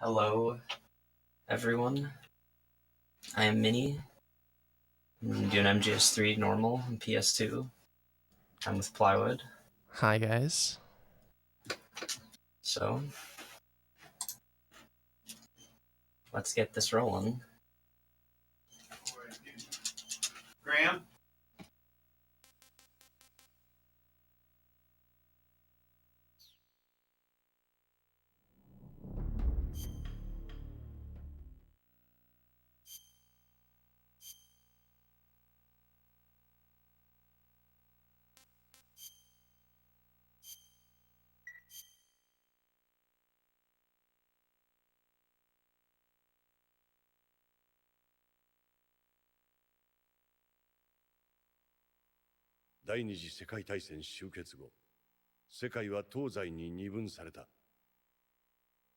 Hello, everyone. I am Mini. I'm doing MGS3 normal and PS2. I'm with Plywood. Hi, guys. So, let's get this rolling. Graham?第二次世界大戦終結後、世界は東西に二分された。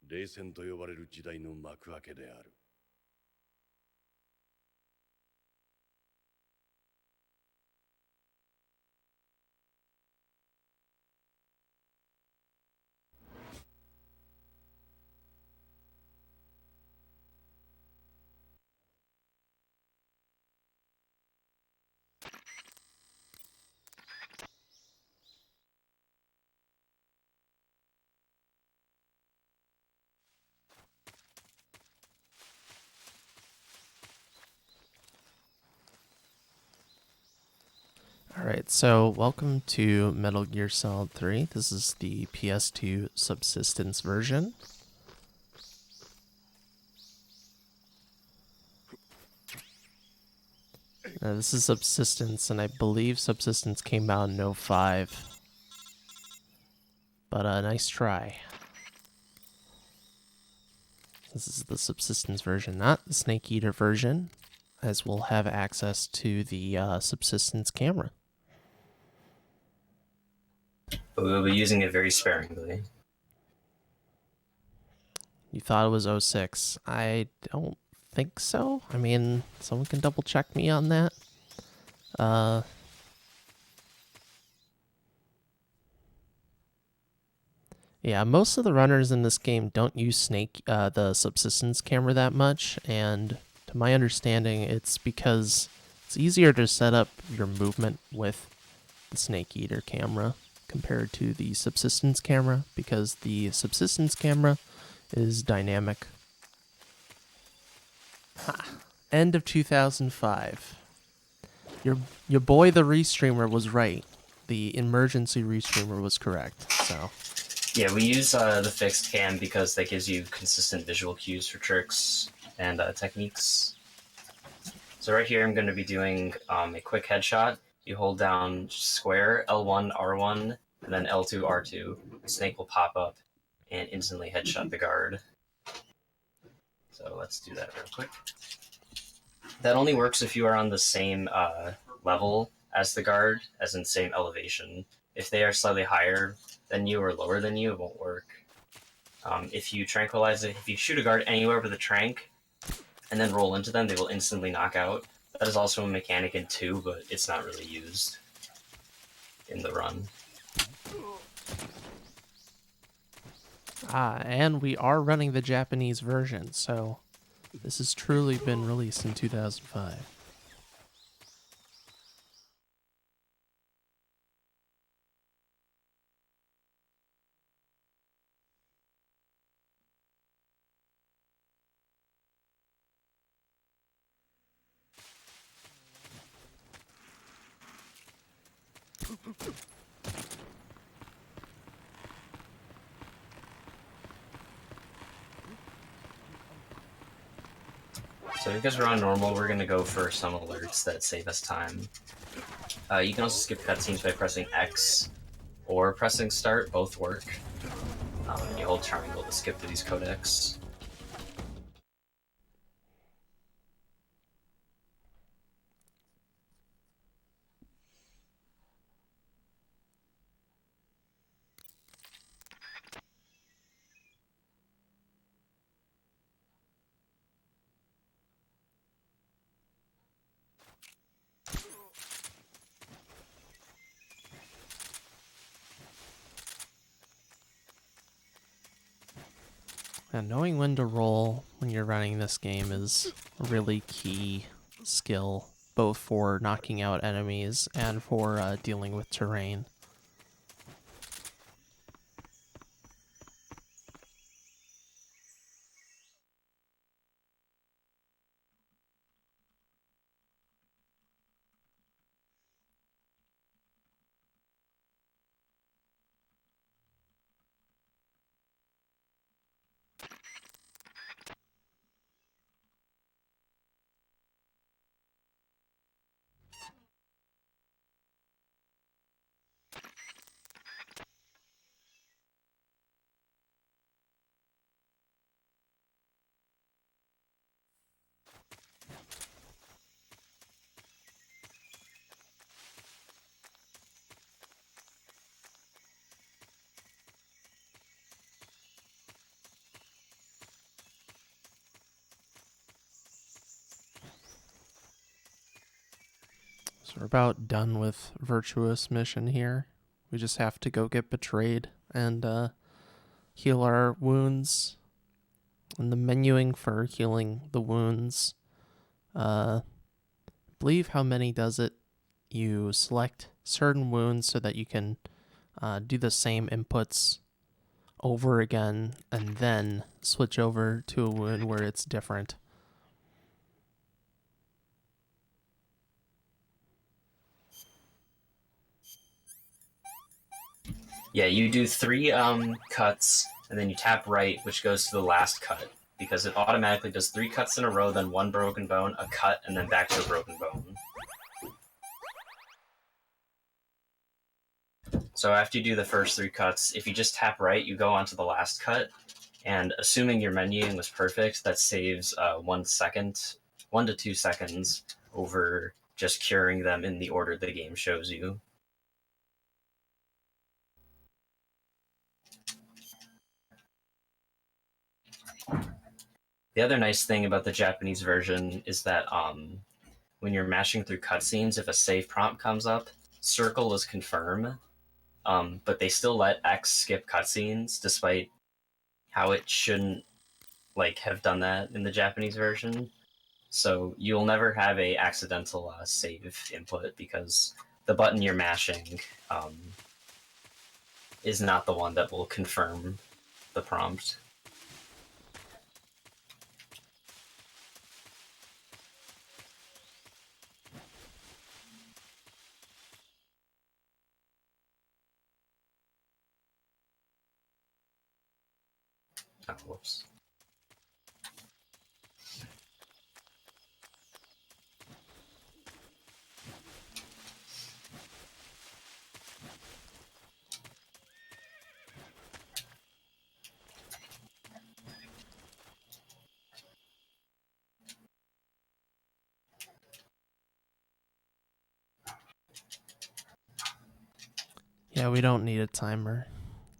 冷戦と呼ばれる時代の幕開けである。Alright, so welcome to Metal Gear Solid 3. This is the PS2 subsistence version. Now, this is subsistence, and I believe subsistence came out in 05. But nice try. This is the subsistence version, not the Snake Eater version, as we'll have access to the subsistence camera. But we'll be using it very sparingly. You thought it was 06. I don't think so. I mean, someone can double check me on that. Yeah, most of the runners in this game don't use the subsistence camera that much, and to my understanding, it's because it's easier to set up your movement with the Snake Eater camera compared to the subsistence camera, because the subsistence camera is dynamic. Ha! End of 2005. Your boy the restreamer was right. The emergency restreamer was correct. So yeah, we use the fixed cam because that gives you consistent visual cues for tricks and techniques. So right here I'm going to be doing a quick headshot. You hold down square, L1, R1, and then L2, R2. The snake will pop up and instantly headshot the guard. So let's do that real quick. That only works if you are on the same level as the guard, as in same elevation. If they are slightly higher than you or lower than you, it won't work. If you tranquilize it, if you shoot a guard anywhere with a trank and then roll into them, they will instantly knock out. That is also a mechanic in 2, but it's not really used in the run. And we are running the Japanese version, so this has truly been released in 2005. So because we're on normal, we're going to go for some alerts that save us time. You can also skip cutscenes by pressing X or pressing start, both work. You hold triangle to skip to these codecs. And knowing when to roll when you're running this game is a really key skill, both for knocking out enemies and for dealing with terrain. So we're about done with Virtuous mission here. We just have to go get betrayed and heal our wounds. And the menuing for healing the wounds, I believe how many does it? You select certain wounds so that you can do the same inputs over again and then switch over to a wound where it's different. Yeah, you do 3 cuts, and then you tap right, which goes to the last cut, because it automatically does 3 cuts in a row, then 1 broken bone, a cut, and then back to a broken bone. So after you do the first 3 cuts, if you just tap right, you go on to the last cut, and assuming your menuing was perfect, that saves 1 second, 1 to 2 seconds over just curing them in the order the game shows you. The other nice thing about the Japanese version is that when you're mashing through cutscenes, if a save prompt comes up, circle is confirm, but they still let X skip cutscenes, despite how it shouldn't have done that in the Japanese version. So you'll never have a accidental save input because the button you're mashing is not the one that will confirm the prompt. Oh, whoops. Yeah, we don't need a timer.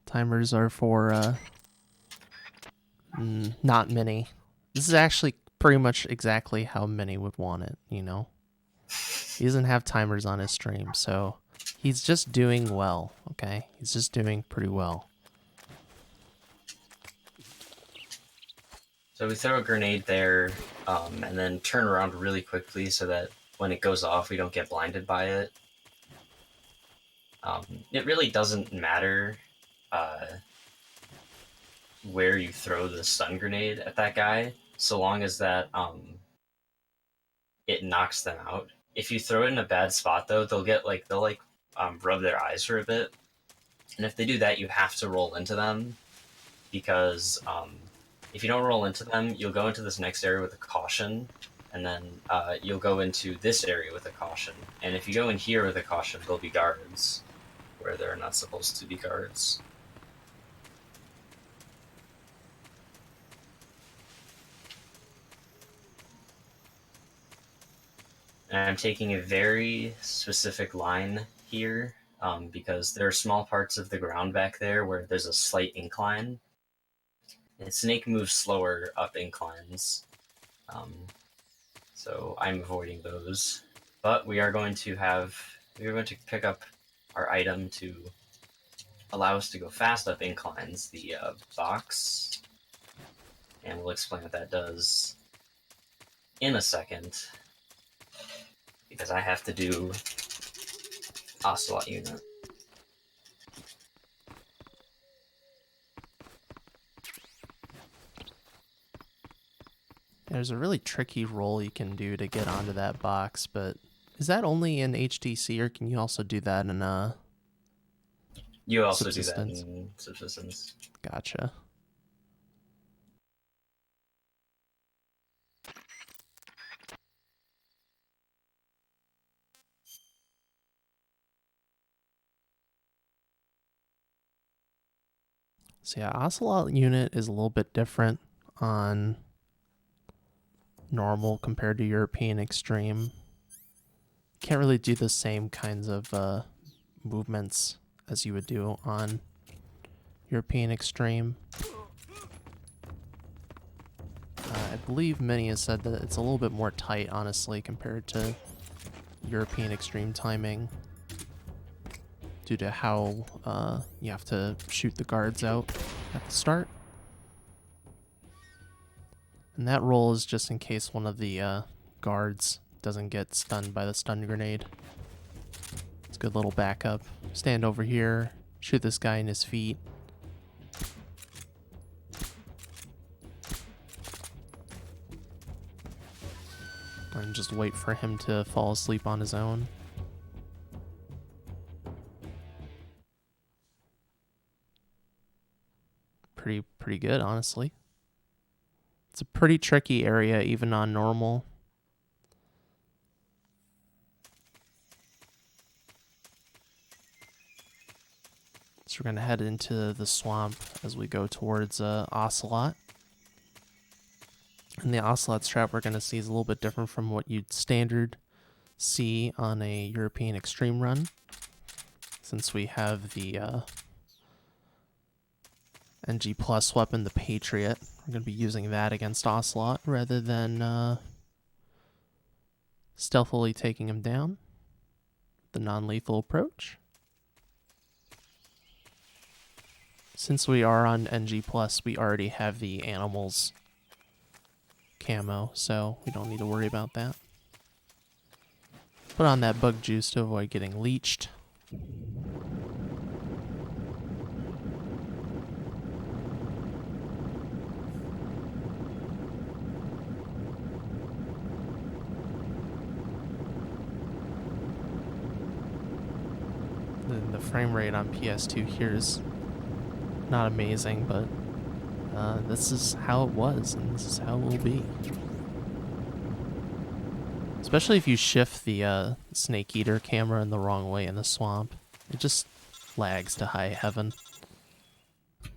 Timers are for not many. This is actually pretty much exactly how many would want it, you know? He doesn't have timers on his stream, so he's just doing well, okay? He's just doing pretty well. So we throw a grenade there, and then turn around really quickly so that when it goes off, we don't get blinded by it. It really doesn't matter where you throw the stun grenade at that guy, so long as that it knocks them out. If you throw it in a bad spot, though, they'll rub their eyes for a bit, and if they do that, you have to roll into them, because if you don't roll into them, you'll go into this next area with a caution, and then you'll go into this area with a caution. And if you go in here with a caution, there'll be guards where they're not supposed to be guards. And I'm taking a very specific line here because there are small parts of the ground back there where there's a slight incline. And Snake moves slower up inclines, so I'm avoiding those. But we are going to pick up our item to allow us to go fast up inclines, the box. and we'll explain what that does in a second, because I have to do Ocelot unit. There's a really tricky roll you can do to get onto that box, but is that only in HTC, or can you also do that in You also do that Subsistence? in Subsistence. Gotcha. So yeah, Ocelot unit is a little bit different on normal compared to European Extreme. Can't really do the same kinds of movements as you would do on European Extreme. I believe Minnie has said that it's a little bit more tight, honestly, compared to European Extreme timing, due to how you have to shoot the guards out at the start. And that roll is just in case one of the guards doesn't get stunned by the stun grenade. It's a good little backup. Stand over here, shoot this guy in his feet. And just wait for him to fall asleep on his own. Pretty good, honestly. It's a pretty tricky area, even on normal. So we're going to head into the swamp as we go towards Ocelot. And the Ocelot strat we're going to see is a little bit different from what you'd standard see on a European Extreme run. Since we have the NG Plus weapon, the Patriot, we're going to be using that against Ocelot rather than stealthily taking him down. The non-lethal approach. Since we are on NG Plus, we already have the animals camo, so we don't need to worry about that. Put on that bug juice to avoid getting leeched. The frame rate on PS2 here is not amazing, but this is how it was, and this is how it will be. Especially if you shift the Snake Eater camera in the wrong way in the swamp. It just lags to high heaven.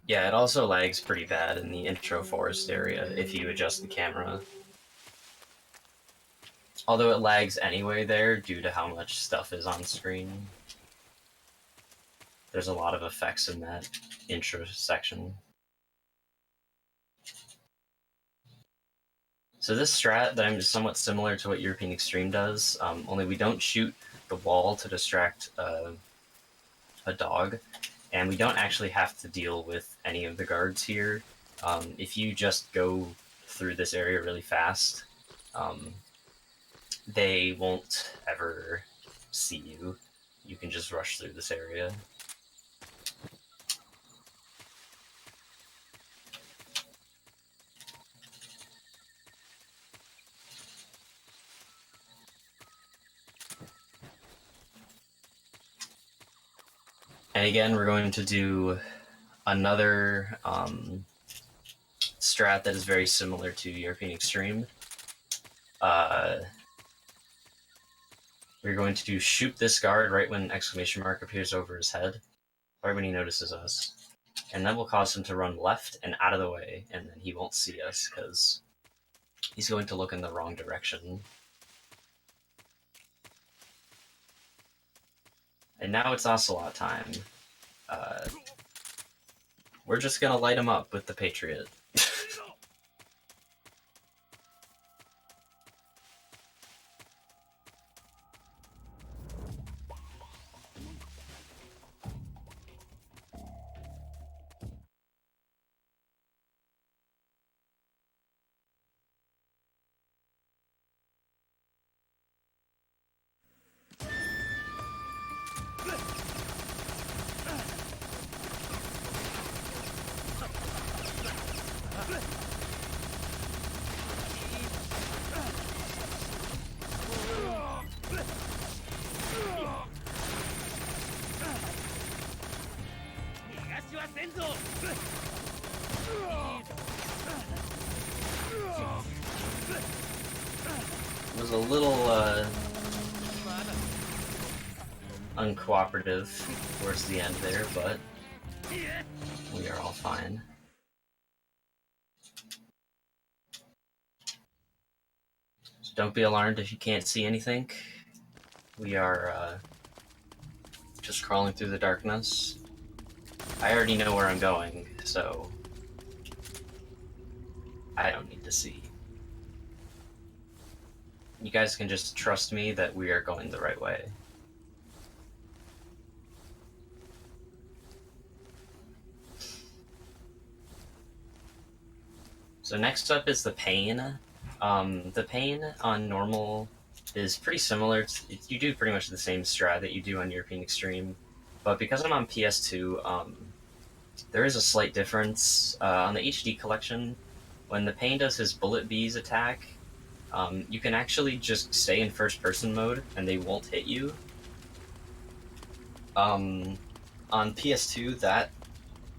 Yeah, it also lags pretty bad in the intro forest area if you adjust the camera. Although it lags anyway there due to how much stuff is on screen. There's a lot of effects in that intro section. So this strat that I'm somewhat similar to what European Extreme does, only we don't shoot the wall to distract a dog, and we don't actually have to deal with any of the guards here. If you just go through this area really fast, they won't ever see you. You can just rush through this area. And again, we're going to do another strat that is very similar to European Extreme. We're going to shoot this guard right when exclamation mark appears over his head, right when he notices us. And then we'll cause him to run left and out of the way, and then he won't see us because he's going to look in the wrong direction. And now it's Ocelot time. We're just gonna light him up with the Patriot. It was a little uncooperative towards the end there, but we are all fine. So don't be alarmed if you can't see anything. We are just crawling through the darkness. I already know where I'm going, so I don't need to see. You guys can just trust me that we are going the right way. So next up is the pain. The pain on normal is pretty similar. You do pretty much the same strat that you do on European Extreme, but because I'm on PS2, there is a slight difference. On the HD collection, when the pain does his bullet bees attack, you can actually just stay in first person mode and they won't hit you. On PS2, that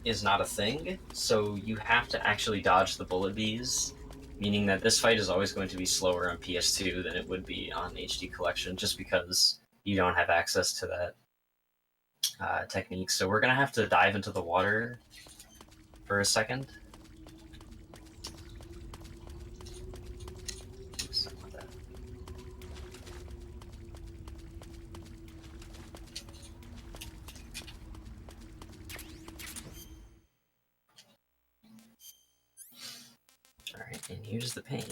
is not a thing, so you have to actually dodge the bullet bees, meaning that this fight is always going to be slower on PS2 than it would be on HD collection, just because you don't have access to that technique. So we're gonna have to dive into the water for a second. Alright, and here's the pain.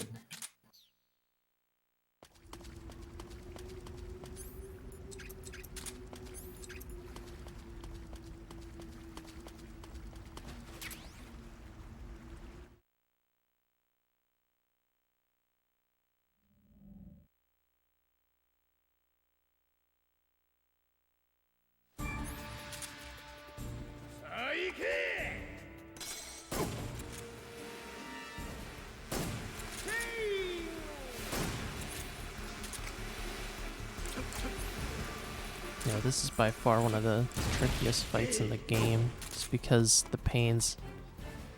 Yeah, this is by far one of the trickiest fights in the game, just because the Pain's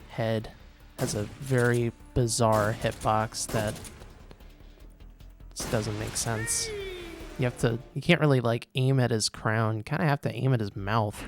head has a very bizarre hitbox that just doesn't make sense. You can't really like aim at his crown, you kind of have to aim at his mouth.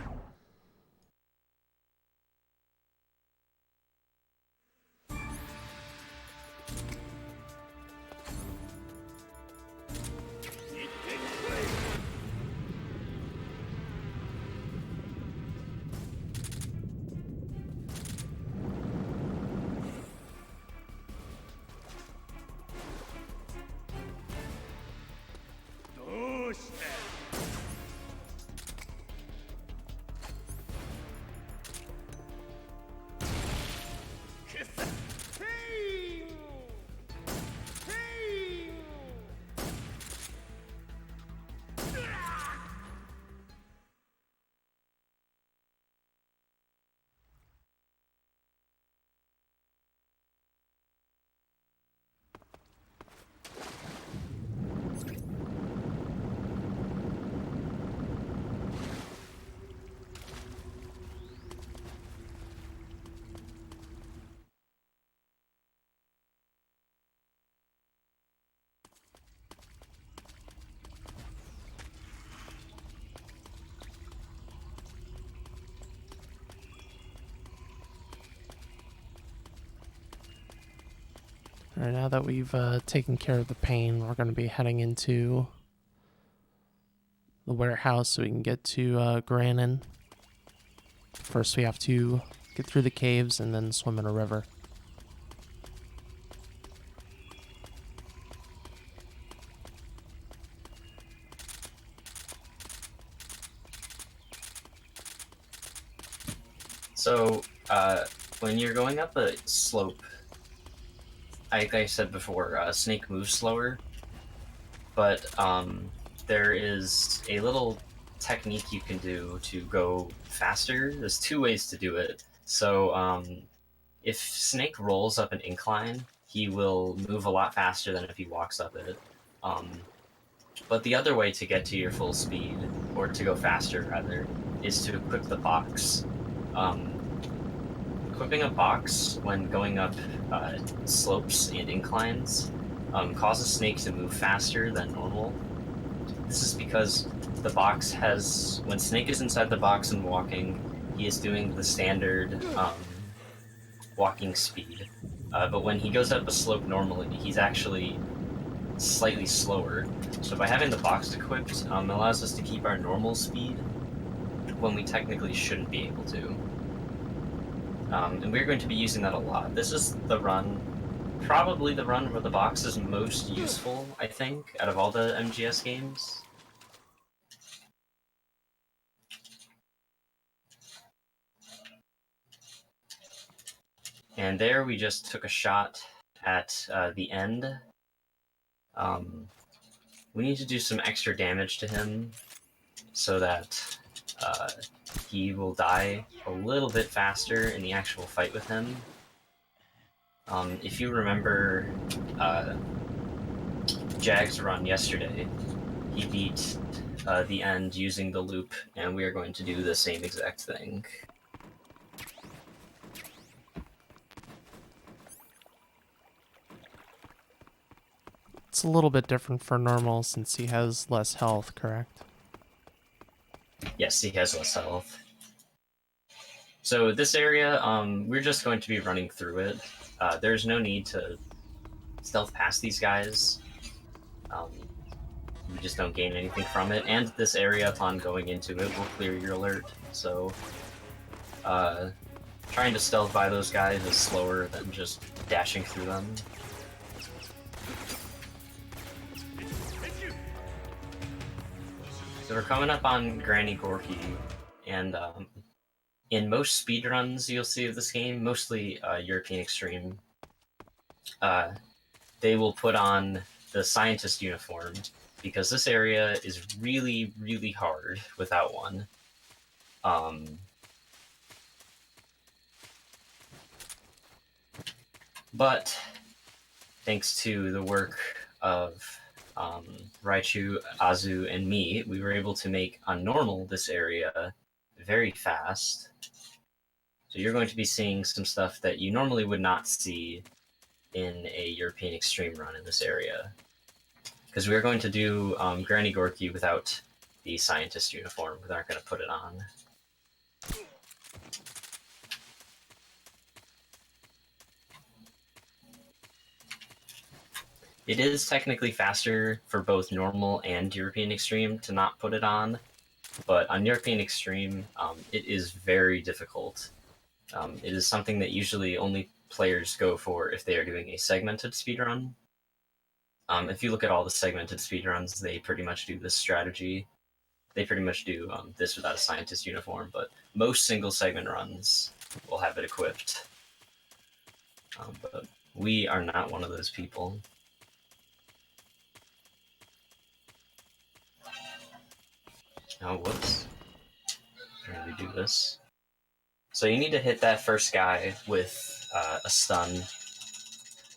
Alright, now that we've taken care of the Pain, we're going to be heading into the warehouse so we can get to Granin. First we have to get through the caves and then swim in a river. So, when you're going up a slope, like I said before, Snake moves slower, but there is a little technique you can do to go faster. There's two ways to do it. So if Snake rolls up an incline, he will move a lot faster than if he walks up it. But the other way to get to your full speed, or to go faster rather, is to equip the box. equipping a box when going up slopes and inclines causes Snake to move faster than normal. This is because the box has, when Snake is inside the box and walking, he is doing the standard walking speed. But when he goes up a slope normally, he's actually slightly slower. So by having the box equipped, it allows us to keep our normal speed when we technically shouldn't be able to. And we're going to be using that a lot. This is the run, probably the run where the box is most useful, I think, out of all the MGS games. And there we just took a shot at the end. We need to do some extra damage to him so that he will die a little bit faster in the actual fight with him. If you remember Jag's run yesterday, he beat the end using the loop, and we are going to do the same exact thing. It's a little bit different for normal since he has less health, correct? Yes, he has less health. So this area, we're just going to be running through it. There's no need to stealth past these guys. You just don't gain anything from it, and this area, upon going into it, will clear your alert, so trying to stealth by those guys is slower than just dashing through them. So we're coming up on Granny Gorky, and in most speedruns you'll see of this game, mostly European Extreme, they will put on the scientist uniform, because this area is really, really hard without one. But thanks to the work of Raichu, Azu, and me, we were able to make on normal this area very fast. So you're going to be seeing some stuff that you normally would not see in a European Extreme run in this area. Because we're going to do Granny Gorky without the scientist uniform. We aren't going to put it on. It is technically faster for both normal and European Extreme to not put it on, but on European Extreme, it is very difficult. It is something that usually only players go for if they are doing a segmented speedrun. If you look at all the segmented speedruns, they pretty much do this strategy. They pretty much do this without a scientist uniform, but most single segment runs will have it equipped. But we are not one of those people. Oh, whoops. I'm gonna redo this. So you need to hit that first guy with a stun,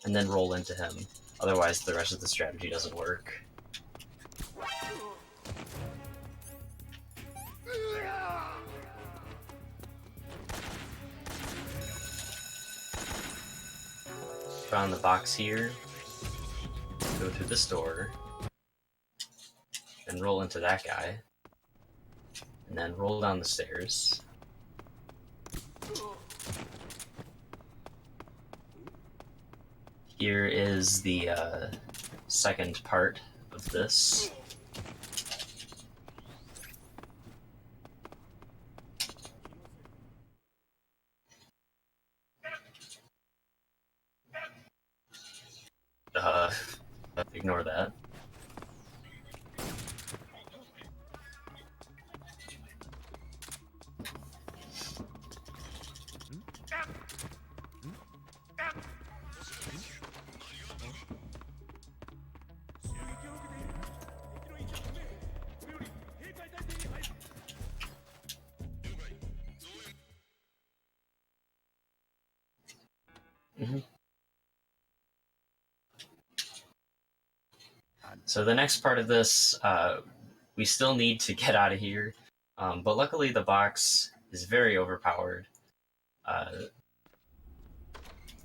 and then roll into him. Otherwise, the rest of the strategy doesn't work. Found the box here. Go through this door. And roll into that guy. And then roll down the stairs. Here is the second part of this. Ignore that. So the next part of this, we still need to get out of here, but luckily the box is very overpowered.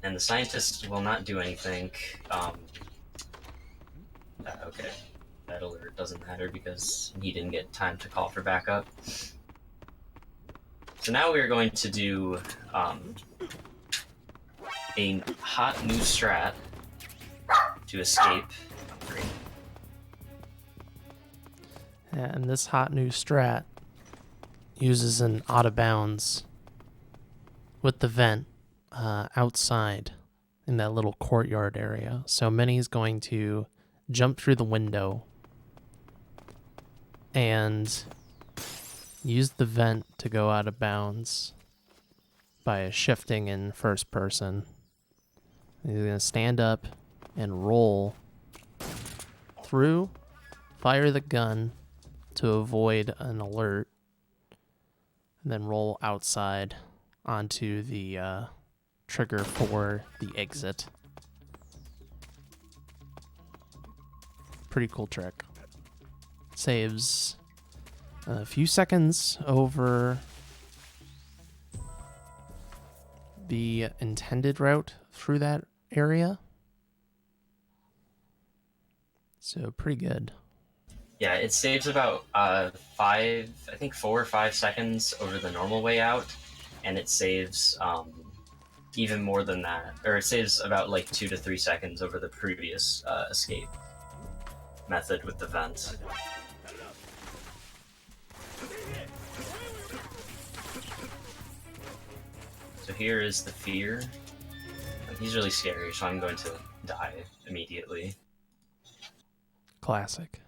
And the scientist will not do anything. Okay, that alert doesn't matter because he didn't get time to call for backup. So now we're going to do a hot new strat to escape. Great. And this hot new strat uses an out of bounds with the vent outside in that little courtyard area. So Minnie's going to jump through the window and use the vent to go out of bounds by shifting in first person. He's going to stand up and roll through, fire the gun to avoid an alert, and then roll outside onto the trigger for the exit. Pretty cool trick. Saves a few seconds over the intended route through that area. So pretty good. Yeah, it saves about 4 or 5 seconds over the normal way out, and it saves even more than that, or it saves about like 2 to 3 seconds over the previous escape method with the vent. So here is the fear. He's really scary, so I'm going to die immediately. Classic.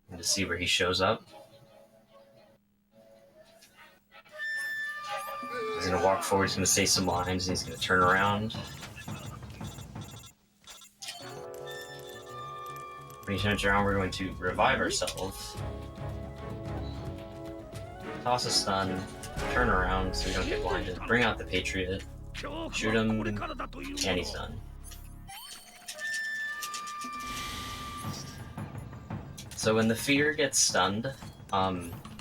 And to see where he shows up. He's going to walk forward, he's going to say some lines, and he's going to turn around. When he turns around, we're going to revive ourselves. Toss a stun, turn around so we don't get blinded, bring out the Patriot, shoot him, and he's done. So when the fear gets stunned,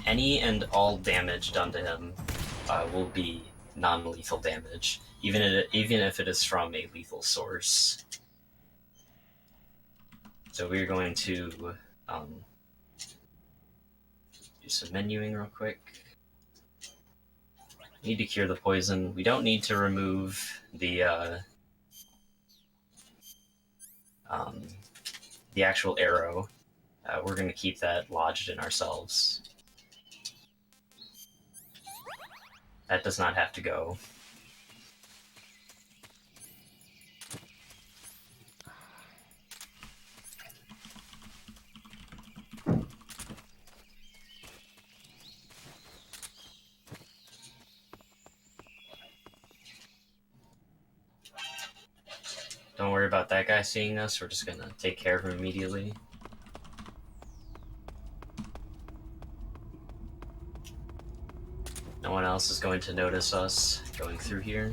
any and all damage done to him will be non-lethal damage, even if it is from a lethal source. So we're going to do some menuing real quick. Need to cure the poison. We don't need to remove the actual arrow. We're going to keep that lodged in ourselves. That does not have to go. Don't worry about that guy seeing us. We're just going to take care of him immediately. No one else is going to notice us going through here.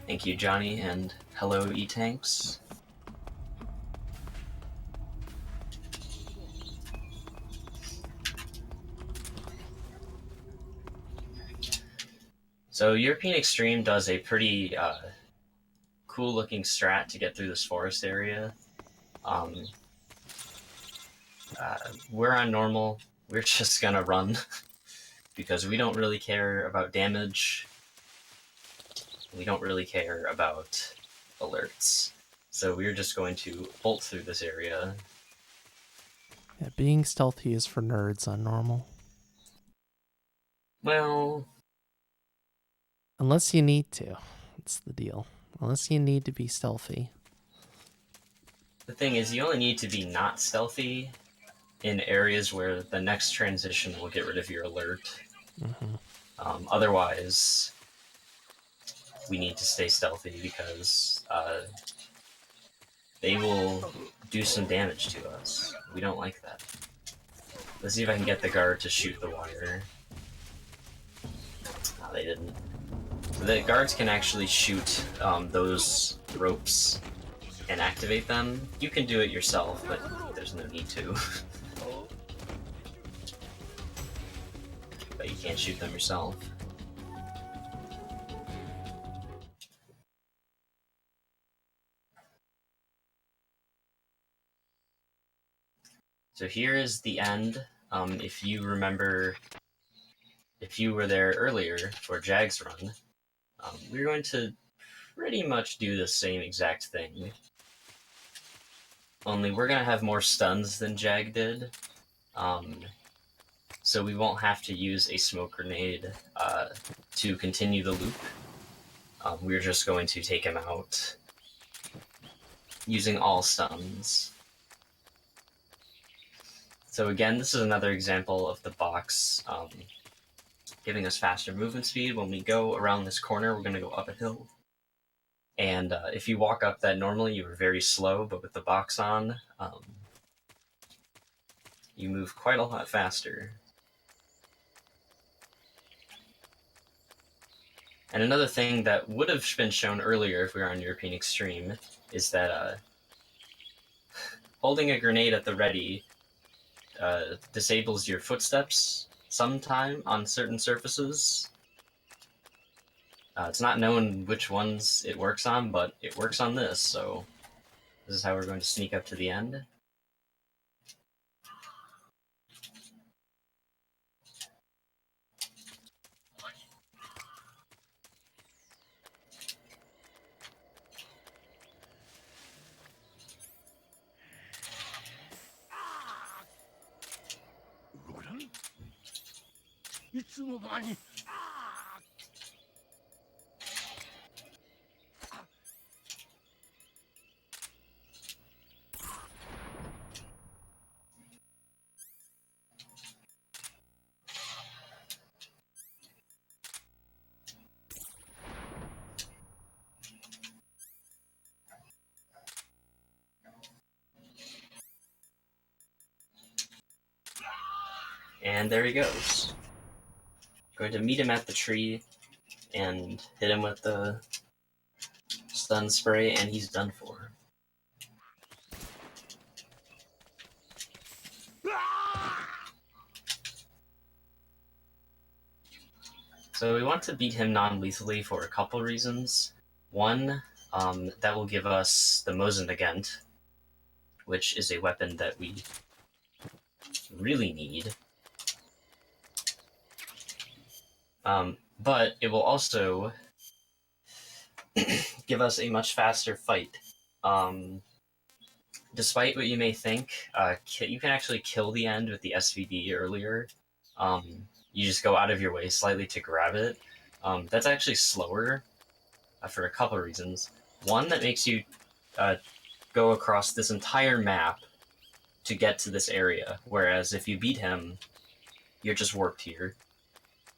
Thank you, Johnny, and hello, E-Tanks. So European Extreme does a pretty cool-looking strat to get through this forest area. We're on normal. We're just gonna run because we don't really care about damage. We don't really care about alerts. So we're just going to bolt through this area. Yeah, being stealthy is for nerds on normal. Well, unless you need to. That's the deal. Unless you need to be stealthy. the thing is, you only need to be not stealthy in areas where the next transition will get rid of your alert. Mm-hmm. Otherwise, we need to stay stealthy because they will do some damage to us. We don't like that. Let's see if I can get the guard to shoot the wire. No, they didn't. So the guards can actually shoot those ropes and activate them. You can do it yourself, but there's no need to. can't shoot them yourself. So here is the end. If you remember, if you were there earlier for Jag's run, we're going to pretty much do the same exact thing. Only we're going to have more stuns than Jag did. So we won't have to use a smoke grenade to continue the loop. We're just going to take him out using all stuns. So again, this is another example of the box giving us faster movement speed. When we go around this corner, we're going to go up a hill. And if you walk up that normally, you are very slow, but with the box on, you move quite a lot faster. And another thing that would have been shown earlier if we were on European Extreme is that holding a grenade at the ready disables your footsteps sometime on certain surfaces. It's not known which ones it works on, but it works on this, so this is how we're going to sneak up to the end. And there he goes. Going to meet him at the tree and hit him with the stun spray, and he's done for. So we want to beat him non-lethally for a couple reasons. One, that will give us the Mosenagent, which is a weapon that we really need. But it will also give us a much faster fight. Despite what you may think, you can actually kill the end with the SVD earlier. You just go out of your way slightly to grab it. That's actually slower for a couple of reasons. One, that makes you go across this entire map to get to this area, whereas if you beat him, you're just warped here.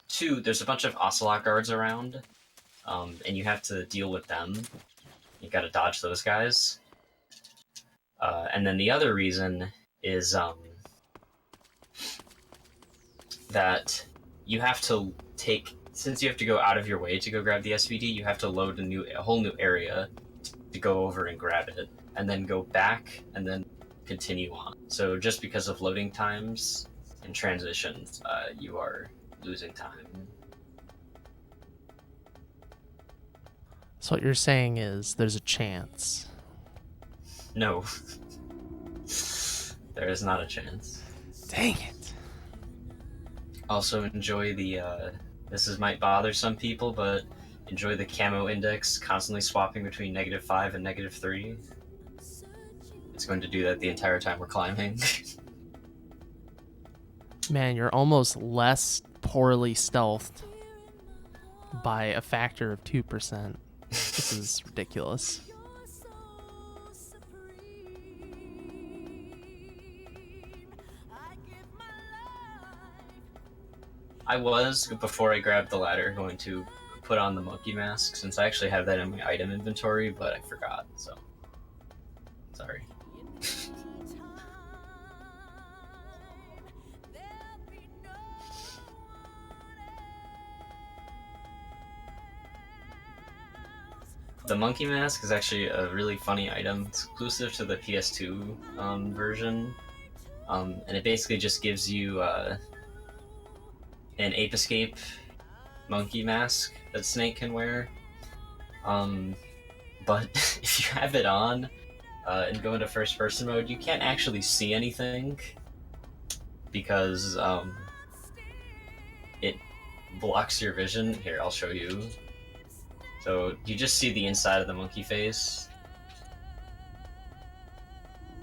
Two, there's a bunch of Ocelot guards around, and you have to deal with them. You gotta dodge those guys. And then the other reason is that you have to since you have to go out of your way to go grab the SVD, you have to load a whole new area to go over and grab it, and then go back and then continue on. So just because of loading times and transitions, you are losing time. So what you're saying is there's a chance. No. There is not a chance. Dang it. Also enjoy the, might bother some people, but enjoy the camo index constantly swapping between -5 and -3. It's going to do that the entire time we're climbing. Man, you're almost less poorly stealthed by a factor of 2%. This is ridiculous. I was, before I grabbed the ladder, going to put on the monkey mask, since I actually have that in my item inventory, but I forgot, so... Sorry. The monkey mask is actually a really funny item. It's exclusive to the PS2 version, and it basically just gives you an Ape Escape monkey mask that Snake can wear. But if you have it on and go into first person mode, you can't actually see anything because it blocks your vision. Here, I'll show you. So you just see the inside of the monkey face.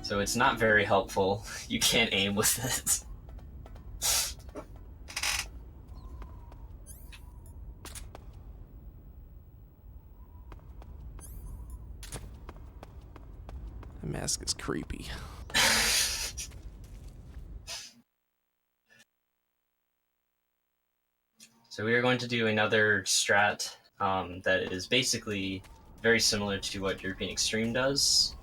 So it's not very helpful. You can't aim with it. The mask is creepy. So we are going to do another strat that is basically very similar to what European Extreme does.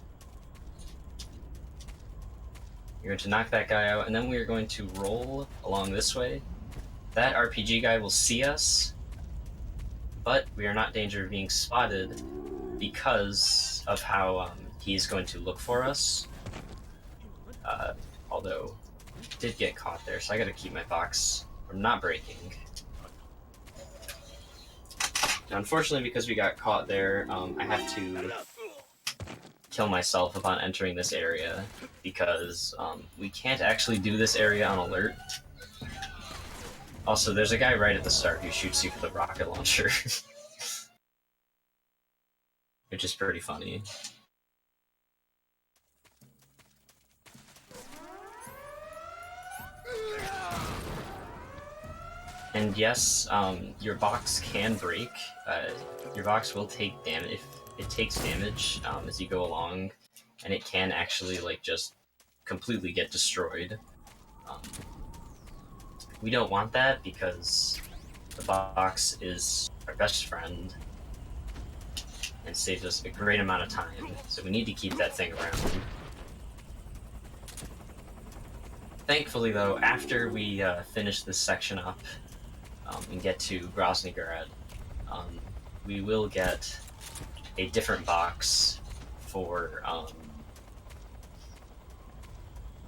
You're going to knock that guy out, and then we are going to roll along this way. That RPG guy will see us, but we are not in danger of being spotted because of how he's going to look for us. Although, did get caught there, so I gotta keep my box from not breaking. Now, unfortunately, because we got caught there, I have to kill myself upon entering this area because we can't actually do this area on alert. Also, there's a guy right at the start who shoots you with a rocket launcher, which is pretty funny. And yes, your box can break. Your box will take damage. It takes damage as you go along, and it can actually like just completely get destroyed. We don't want that because the box is our best friend and saves us a great amount of time. So we need to keep that thing around. Thankfully, though, after we finish this section up and get to Groznygrad, we will get a different box for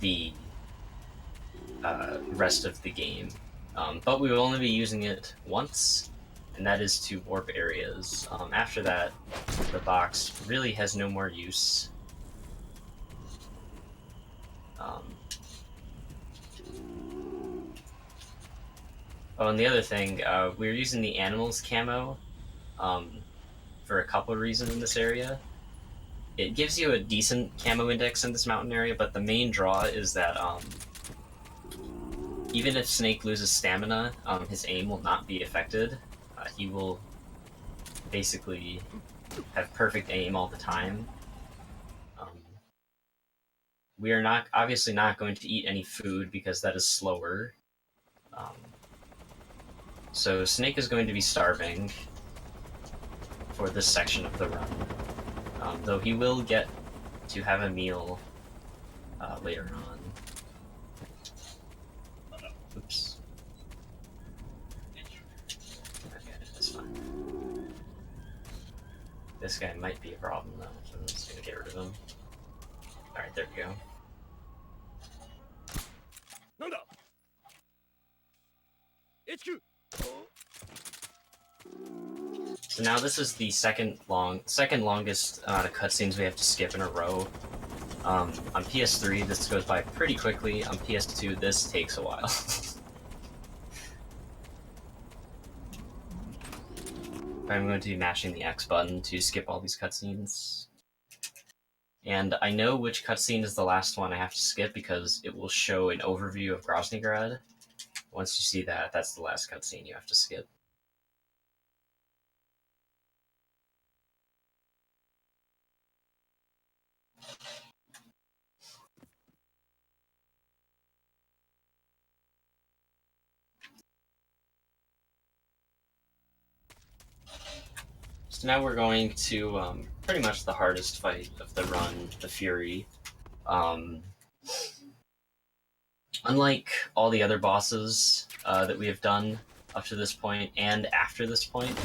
the rest of the game. But we will only be using it once, and that is to warp areas. After that, the box really has no more use. Oh, and the other thing, we're using the animals camo for a couple of reasons in this area. It gives you a decent camo index in this mountain area, but the main draw is that even if Snake loses stamina, his aim will not be affected. He will basically have perfect aim all the time. We are not obviously not going to eat any food because that is slower. So Snake is going to be starving for this section of the run, though he will get to have a meal later on. Oops. Okay, that's fine. This guy might be a problem though, so I'm just gonna get rid of him. Alright, there we go. So now this is the second longest amount of cutscenes we have to skip in a row. On PS3, this goes by pretty quickly. On PS2, this takes a while. I'm going to be mashing the X button to skip all these cutscenes. And I know which cutscene is the last one I have to skip because it will show an overview of Groznygrad. Once you see that, that's the last cutscene you have to skip. So now we're going to pretty much the hardest fight of the run, the Fury. Unlike all the other bosses that we have done up to this point and after this point,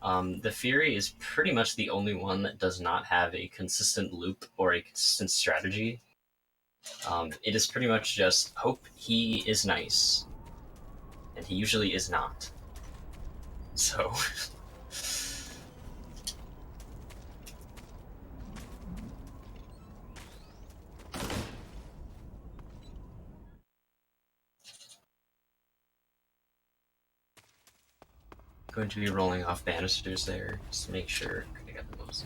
the Fury is pretty much the only one that does not have a consistent loop or a consistent strategy. It is pretty much just hope he is nice. and he usually is not. So... going to be rolling off banisters there, just to make sure I got the most.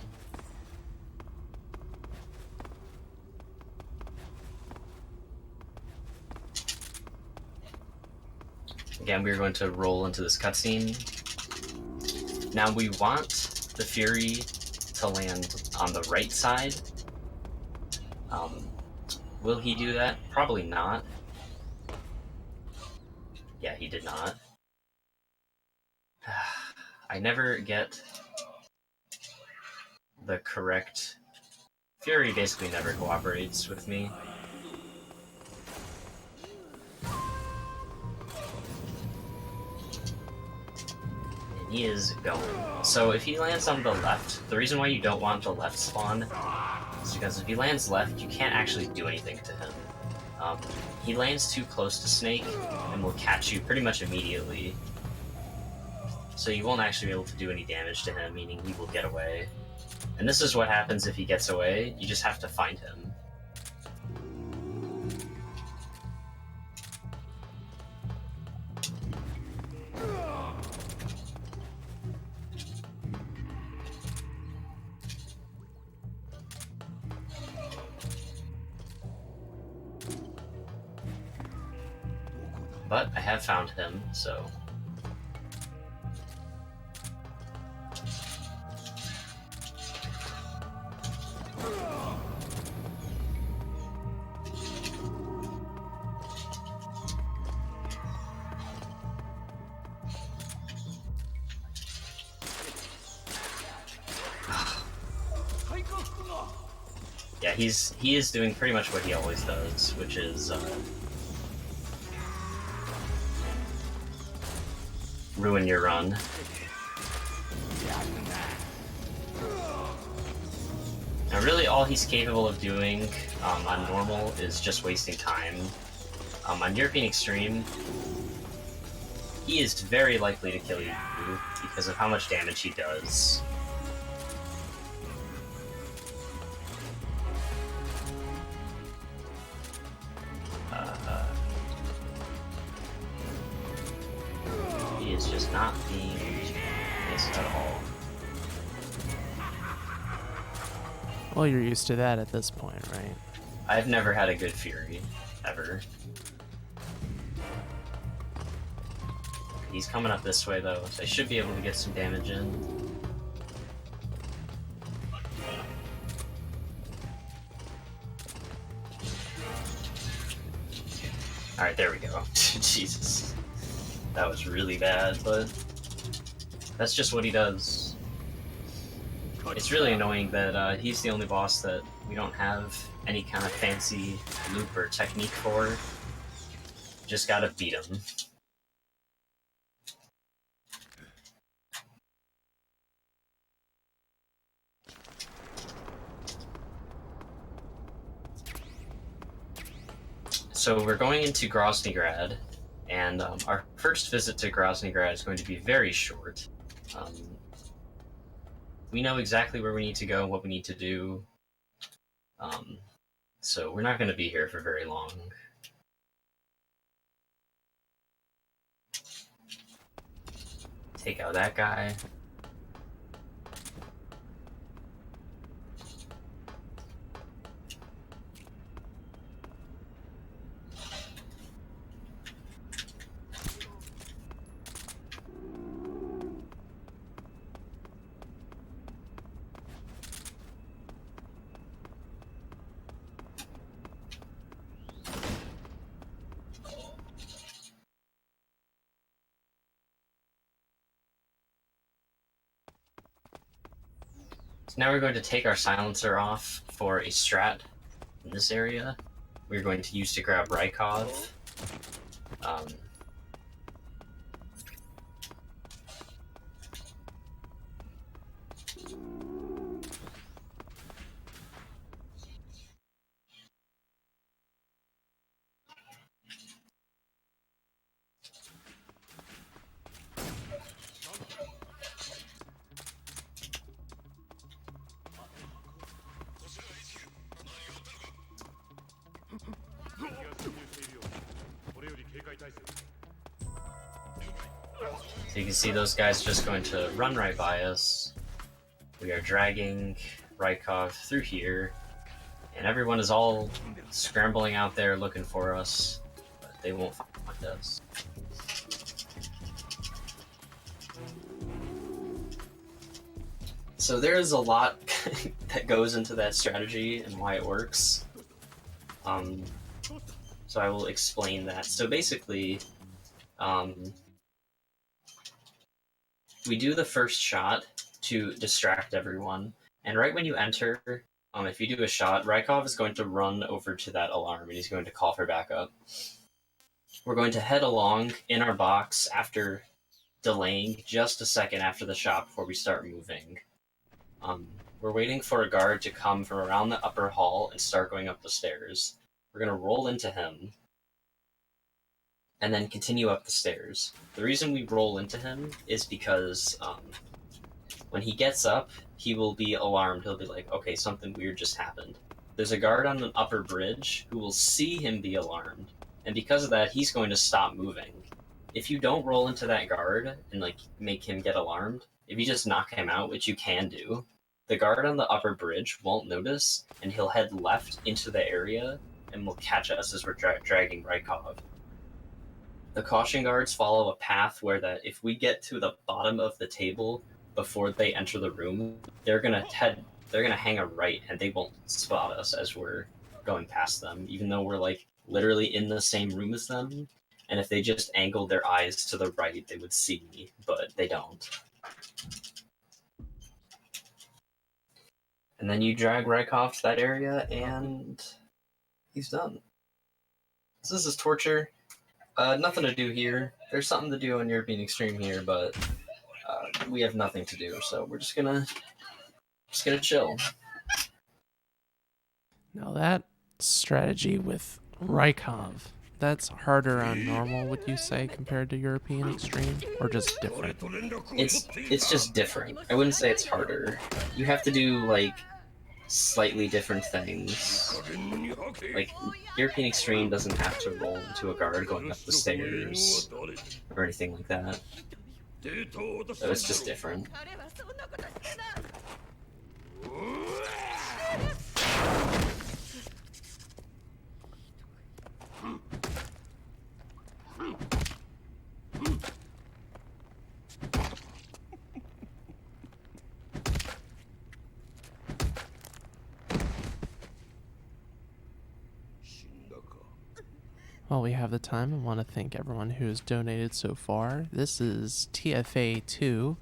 Again, we're going to roll into this cutscene. Now we want the Fury to land on the right side. Will he do that? Probably not. Yeah, he did not. I never get the correct... Fury basically never cooperates with me. And he is going. So if he lands on the left, the reason why you don't want the left spawn is because if he lands left, you can't actually do anything to him. He lands too close to Snake and will catch you pretty much immediately. So you won't actually be able to do any damage to him, meaning he will get away. And this is what happens if he gets away, you just have to find him. But I have found him, so... Yeah, he is doing pretty much what he always does, which is ruin your run. Now really all he's capable of doing on normal is just wasting time. On European Extreme, he is very likely to kill you because of how much damage he does. He is just not being nice at all. Well, you're used to that at this point, right? I've never had a good Fury, ever. He's coming up this way though, so I should be able to get some damage in. Alright, there we go. Jesus. That was really bad, but that's just what he does. It's really annoying that he's the only boss that we don't have any kind of fancy loop or technique for. Just gotta beat him. So we're going into Groznygrad, and our first visit to Groznygrad is going to be very short. We know exactly where we need to go and what we need to do, so we're not going to be here for very long. Take out that guy. Now we're going to take our silencer off for a strat in this area. We're going to use to grab Rykov. So you can see those guys just going to run right by us. We are dragging Rykov through here, and everyone is all scrambling out there looking for us, but they won't find us. So there is a lot that goes into that strategy and why it works. So I will explain that. So basically, we do the first shot to distract everyone, and right when you enter, if you do a shot, Rykov is going to run over to that alarm and he's going to call for backup. We're going to head along in our box after delaying just a second after the shot before we start moving. We're waiting for a guard to come from around the upper hall and start going up the stairs. We're going to roll into him and then continue up the stairs. The reason we roll into him is because when he gets up, he will be alarmed. He'll be like, okay, something weird just happened. There's a guard on the upper bridge who will see him be alarmed, and because of that, he's going to stop moving. If you don't roll into that guard and like make him get alarmed, if you just knock him out, which you can do, the guard on the upper bridge won't notice, and he'll head left into the area and will catch us as we're dragging Rykov. The caution guards follow a path where that if we get to the bottom of the table before they enter the room, they're gonna hang a right and they won't spot us as we're going past them, even though we're like literally in the same room as them. And if they just angled their eyes to the right, they would see me, but they don't. And then you drag Rykov to that area, and he's done. So this is torture. Nothing to do here. There's something to do on European Extreme here, but we have nothing to do, so we're just gonna chill. Now that strategy with Rykov, that's harder on normal, would you say, compared to European Extreme, or just different? It's just different. I wouldn't say it's harder. You have to do like slightly different things. Like European Extreme doesn't have to roll into a guard going up the stairs or anything like that. So it's just different. While we have the time, I want to thank everyone who has donated so far. This is TFA2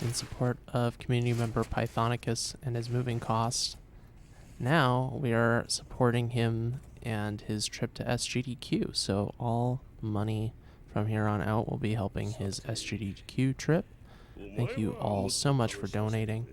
in support of community member Pythonicus and his moving costs. Now we are supporting him and his trip to SGDQ, so all money from here on out will be helping his SGDQ trip. Thank you all so much for donating.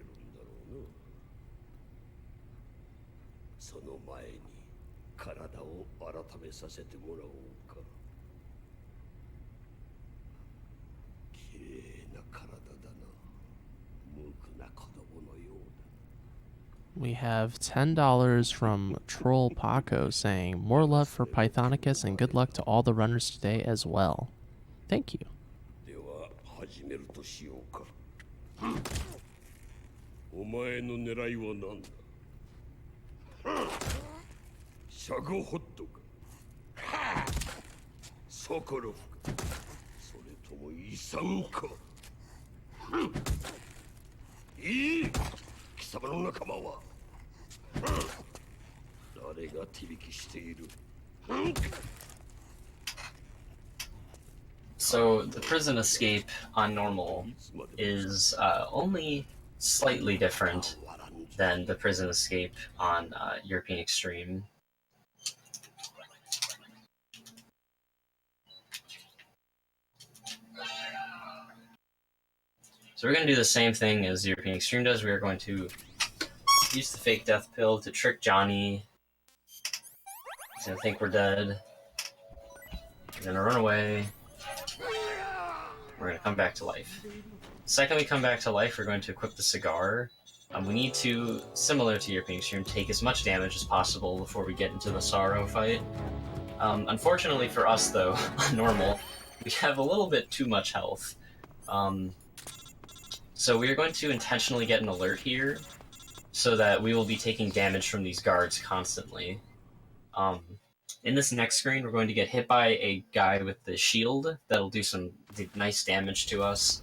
We have $10 from Troll Paco saying, more love for Pythonicus and good luck to all the runners today as well. Thank you. So the prison escape on normal is only slightly different than the prison escape on European Extreme. So we're going to do the same thing as European Extreme does. We are going to use the fake death pill to trick Johnny. He's going to think we're dead. We're going to run away. We're going to come back to life. The second we come back to life, we're going to equip the cigar. We need to, similar to European Extreme, take as much damage as possible before we get into the Sorrow fight. Unfortunately for us, though, on normal, we have a little bit too much health. So we are going to intentionally get an alert here, so that we will be taking damage from these guards constantly. In this next screen, we're going to get hit by a guy with the shield that'll do some nice damage to us.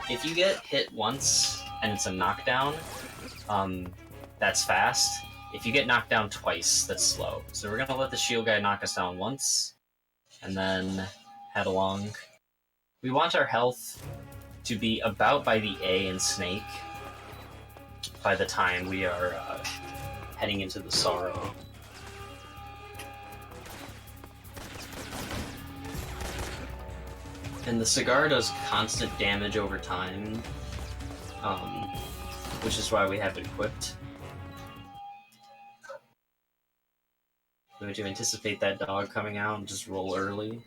If you get hit once and it's a knockdown, that's fast. If you get knocked down twice, that's slow. So we're gonna let the shield guy knock us down once, and then head along. We want our health to be about by the A in Snake by the time we are heading into the Sorrow. And the cigar does constant damage over time, which is why we have it equipped. We're going to anticipate that dog coming out and just roll early.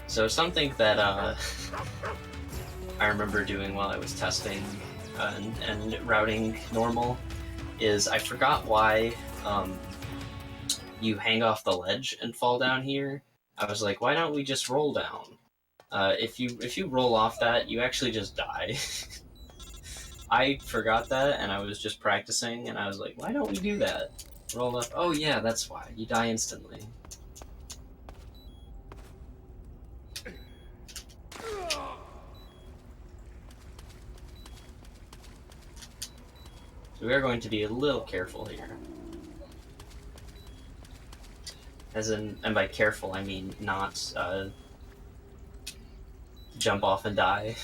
So something that I remember doing while I was testing and routing normal is I forgot why you hang off the ledge and fall down here. I was like, why don't we just roll down? If you roll off that, you actually just die. I forgot that, and I was just practicing, and I was like, why don't we do that? Roll up. Oh yeah, that's why. You die instantly. So we are going to be a little careful here. As in, and by careful, I mean not jump off and die.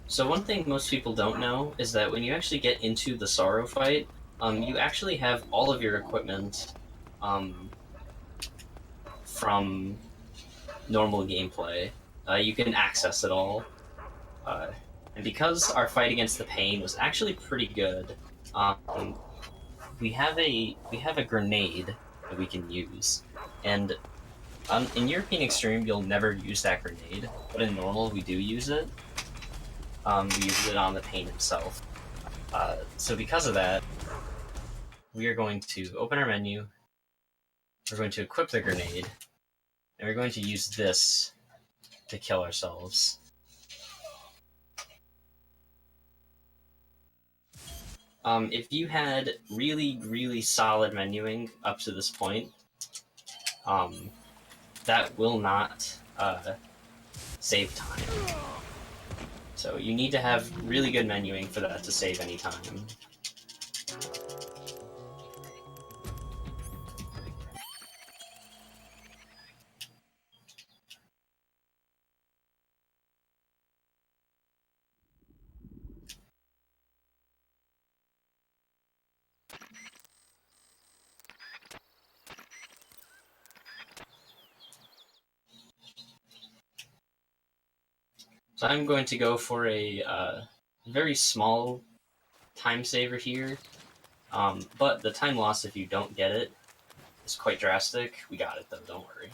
So one thing most people don't know is that when you actually get into the Sorrow fight, you actually have all of your equipment from normal gameplay. You can access it all. And because our fight against the Pain was actually pretty good, we have a grenade that we can use. And in European Extreme, you'll never use that grenade, but in normal, we do use it. We use it on the Pain himself. So because of that, we are going to open our menu, we're going to equip the grenade, and we're going to use this to kill ourselves. If you had really, really solid menuing up to this point, that will not save time. So you need to have really good menuing for that to save any time. So I'm going to go for a very small time saver here, but the time loss if you don't get it is quite drastic. We got it though, don't worry.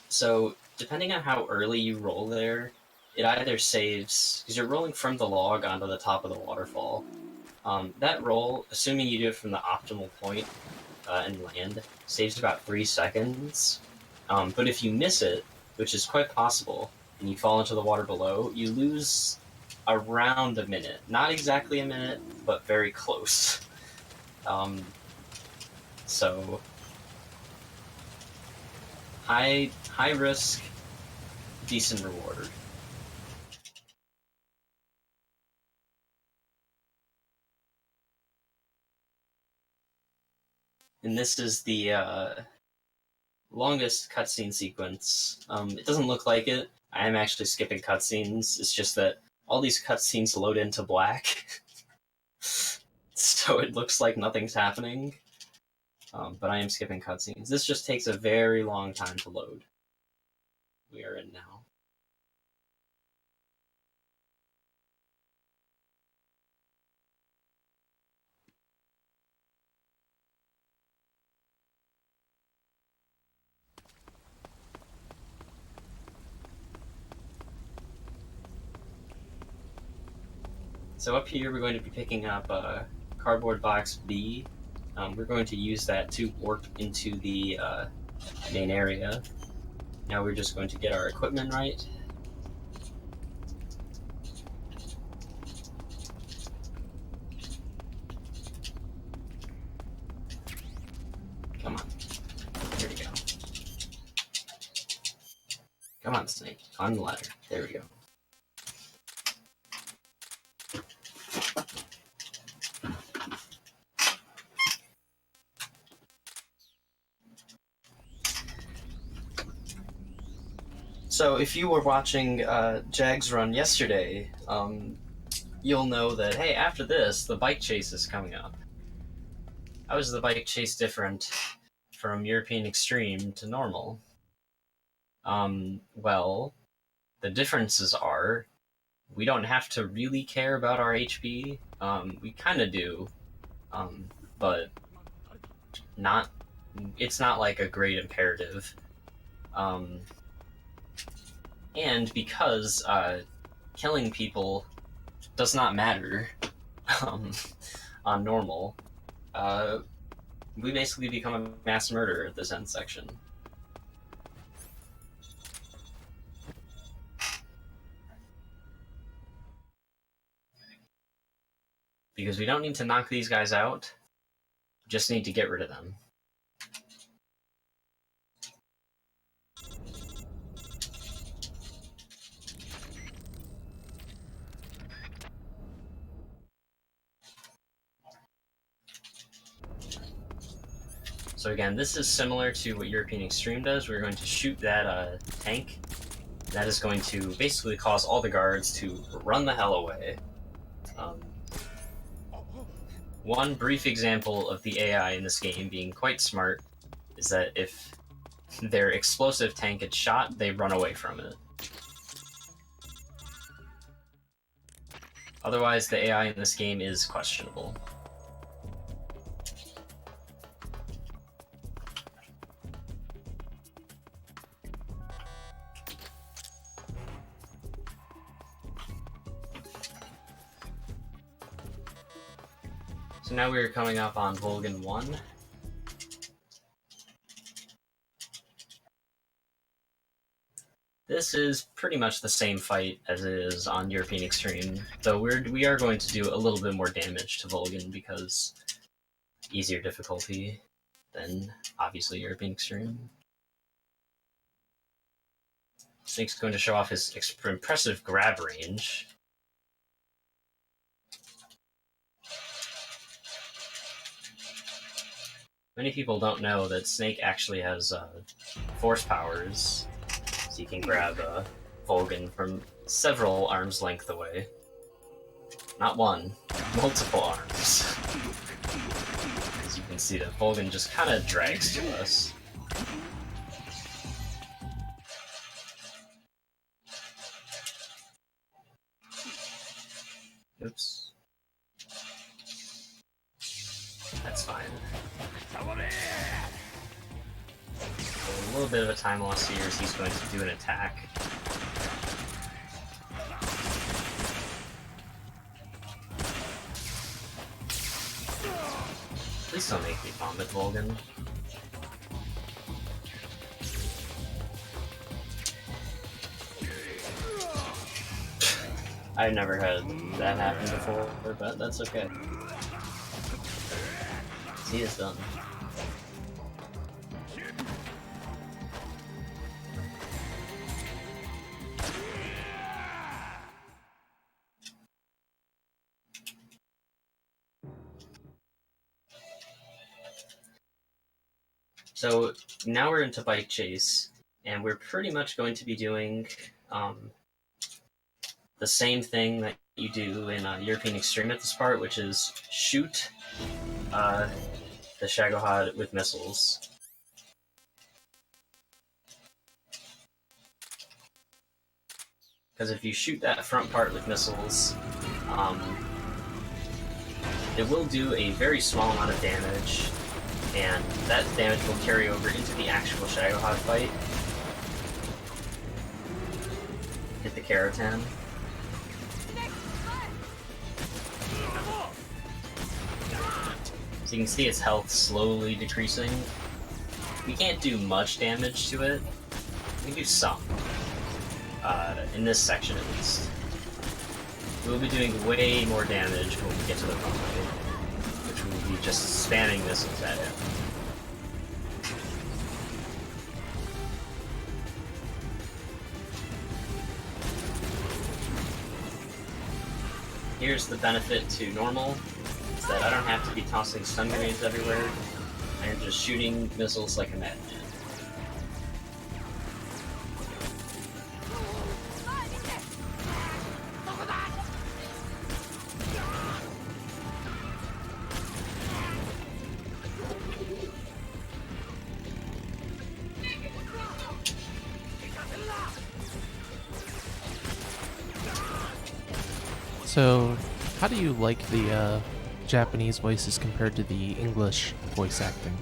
So depending on how early you roll there, it either saves, because you're rolling from the log onto the top of the waterfall. That roll, assuming you do it from the optimal point and land, saves about 3 seconds. But if you miss it, which is quite possible, and you fall into the water below, you lose around a minute. Not exactly a minute, but very close. So high risk, decent reward. And this is the longest cutscene sequence. It doesn't look like it. I am actually skipping cutscenes. It's just that all these cutscenes load into black. So it looks like nothing's happening. but I am skipping cutscenes. This just takes a very long time to load. We are in now. So up here we're going to be picking up cardboard box B. We're going to use that to warp into the main area. Now we're just going to get our equipment right. Come on. There we go. Come on, Snake. On the ladder. There we go. So if you were watching Jag's run yesterday, you'll know that, hey, after this, the bike chase is coming up. How is the bike chase different from European Extreme to normal? Well, the differences are we don't have to really care about our HP. We kind of do, but not. It's not like a great imperative. And because killing people does not matter on normal, we basically become a mass murderer at this end section. Because we don't need to knock these guys out, we just need to get rid of them. So again, this is similar to what European Extreme does. We're going to shoot that tank. That is going to basically cause all the guards to run the hell away. One brief example of the AI in this game being quite smart is that if their explosive tank gets shot, they run away from it. Otherwise, the AI in this game is questionable. So now we're coming up on Volgan 1. This is pretty much the same fight as it is on European Extreme, though we are going to do a little bit more damage to Volgan because easier difficulty than, obviously, European Extreme. Snake's going to show off his impressive grab range. Many people don't know that Snake actually has force powers, so he can grab Volgan from several arms length away. Not one, multiple arms. As you can see, that Volgan just kind of drags to us. Oops. That's fine. A little bit of a time loss here as he's going to do an attack. Please don't make me vomit, Volgan. I've never had that happen before, but that's okay. He is done. So now we're into Bike Chase, and we're pretty much going to be doing the same thing that you do in European Extreme at this part, which is shoot the Shagohod with missiles. Because if you shoot that front part with missiles, it will do a very small amount of damage, and that damage will carry over into the actual Shagohod fight. Hit the Keratin. So you can see its health slowly decreasing. We can't do much damage to it. We can do some. In this section at least. We'll be doing way more damage when we get to the runway, which will be just spamming missiles at it. Here's the benefit to normal, is that I don't have to be tossing stun grenades everywhere. I am just shooting missiles like a madman. So, how do you like the Japanese voices compared to the English voice acting?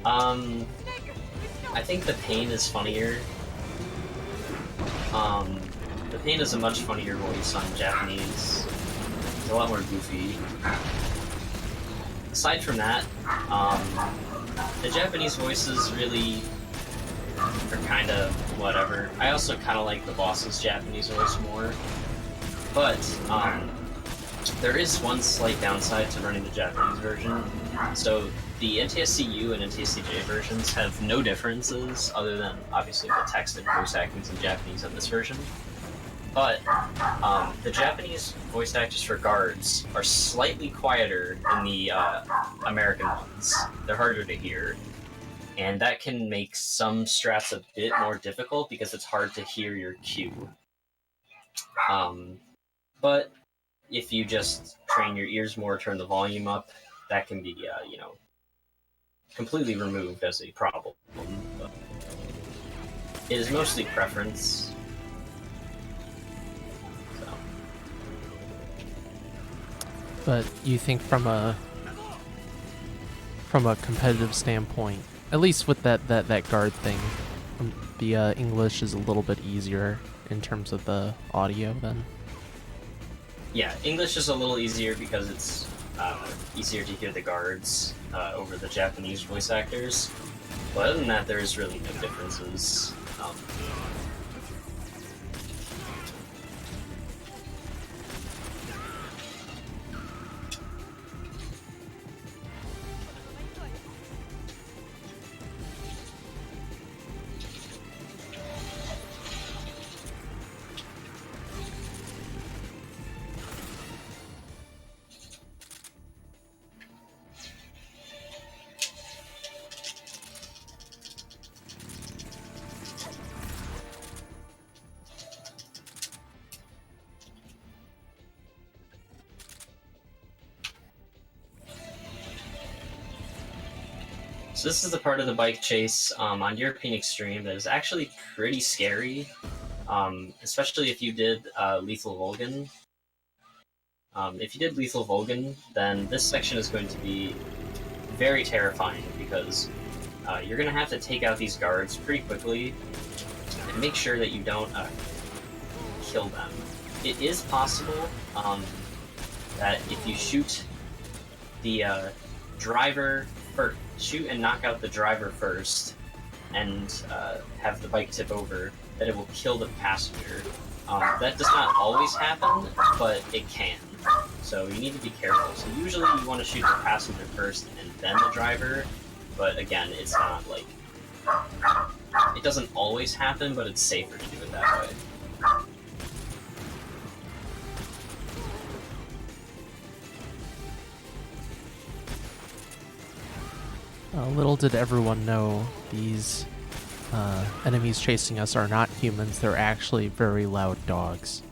I think the Pain is funnier. The Pain is a much funnier voice on Japanese. It's a lot more goofy. Aside from that, the Japanese voices really are kind of whatever. I also kind of like the boss's Japanese voice more. But, there is one slight downside to running the Japanese version. So, the NTSC-U and NTSC-J versions have no differences other than, obviously, the text and voice actings in Japanese on this version. But, the Japanese voice actors for guards are slightly quieter than the American ones. They're harder to hear. And that can make some strats a bit more difficult because it's hard to hear your cue. But if you just train your ears more, turn the volume up, that can be, completely removed as a problem. But it is mostly preference. So. But you think from a competitive standpoint, at least with that guard thing, the English is a little bit easier in terms of the audio then? Yeah, English is a little easier because it's easier to hear the guards over the Japanese voice actors. But other than that, there's really no differences. So this is the part of the bike chase on European Extreme that is actually pretty scary, especially if you did Lethal Vulcan. If you did Lethal Vulcan, then this section is going to be very terrifying because you're going to have to take out these guards pretty quickly and make sure that you don't kill them. It is possible that if you shoot the driver first, shoot and knock out the driver first, and have the bike tip over, that it will kill the passenger. That does not always happen, but it can. So you need to be careful. So usually you want to shoot the passenger first and then the driver, but again, it's not like... It doesn't always happen, but it's safer to do it that way. Little did everyone know, these enemies chasing us are not humans, they're actually very loud dogs.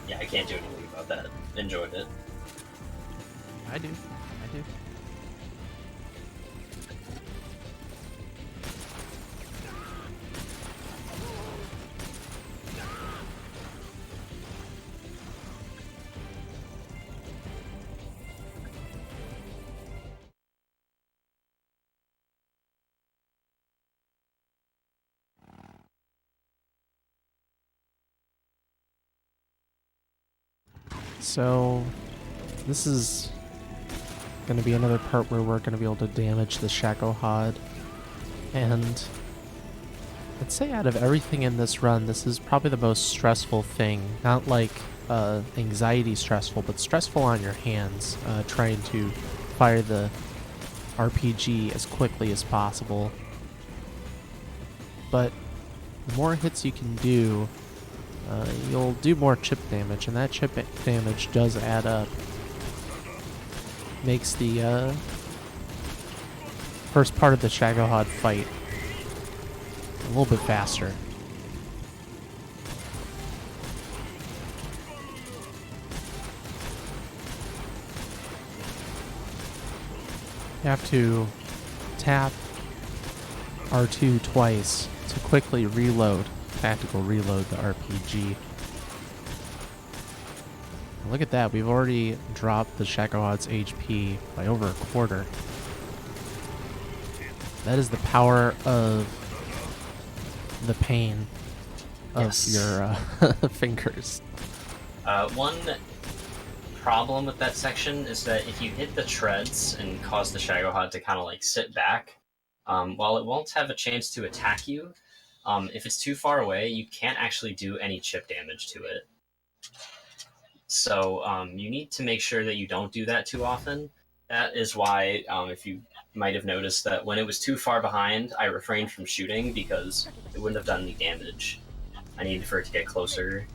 Yeah, I can't do anything about that. enjoyed it. I do. I do. So, this is going to be another part where we're going to be able to damage the Shagohod. And I'd say out of everything in this run, this is probably the most stressful thing. Not like anxiety stressful, but stressful on your hands, trying to fire the RPG as quickly as possible. But the more hits you can do, you'll do more chip damage, and that chip damage does add up. Makes the first part of the Shagohod fight a little bit faster. You have to tap R2 twice to quickly reload, tactical reload the RPG. Look at that, we've already dropped the Shagohod's HP by over a quarter. That is the power of the pain of your fingers. One problem with that section is that if you hit the treads and cause the Shagohod to kind of like sit back, while it won't have a chance to attack you, if it's too far away, you can't actually do any chip damage to it. So you need to make sure that you don't do that too often. That is why, if you might have noticed that when it was too far behind, I refrained from shooting because it wouldn't have done any damage. I needed for it to get closer.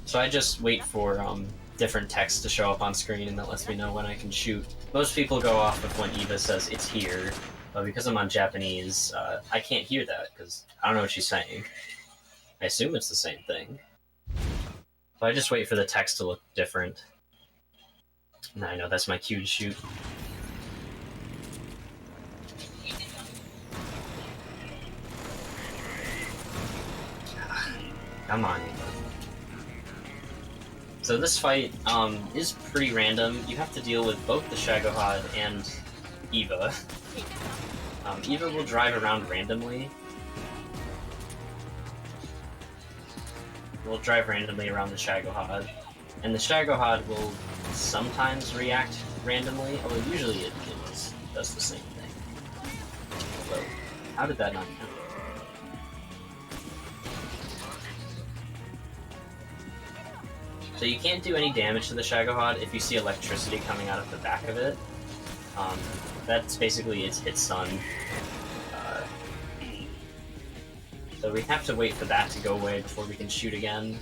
So I just wait for different text to show up on screen, and that lets me know when I can shoot. Most people go off of when Eva says it's here, but because I'm on Japanese, I can't hear that because I don't know what she's saying. I assume it's the same thing. So I just wait for the text to look different. And I know that's my cue to shoot. Come on, Eva. So this fight is pretty random. You have to deal with both the Shagohod and Eva. Eva will drive around randomly. Will drive randomly around the Shagohod, and the Shagohod will sometimes react randomly, although usually it does the same thing. So, how did that not count? So you can't do any damage to the Shagohod if you see electricity coming out of the back of it. That's basically its hit stun. So we have to wait for that to go away before we can shoot again.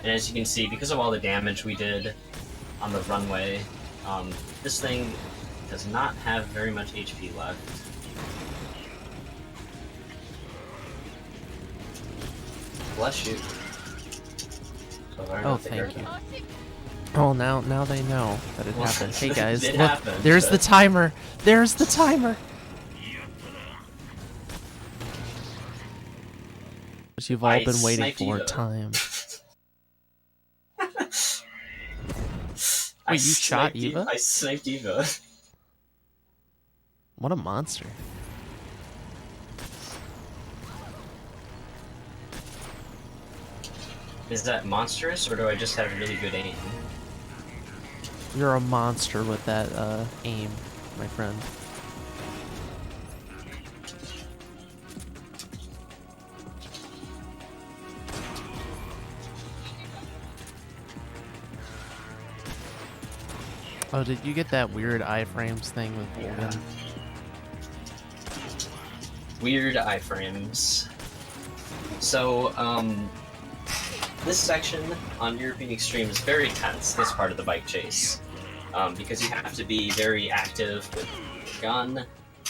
And as you can see, because of all the damage we did on the runway, this thing does not have very much HP left. Bless you. Oh, thank you. Oh, now they know that it happened. Hey guys, it look, happened, there's but... the timer. There's the timer. What you've all been waiting for, Eva. time. Wait, you shot Eva? I sniped Eva. What a monster. Is that monstrous, or do I just have really good aim? You're a monster with that aim, my friend. Oh, did you get that weird iframes thing with Logan? Weird iframes. So, This section on European Extreme is very tense, this part of the bike chase, because you have to be very active with your gun,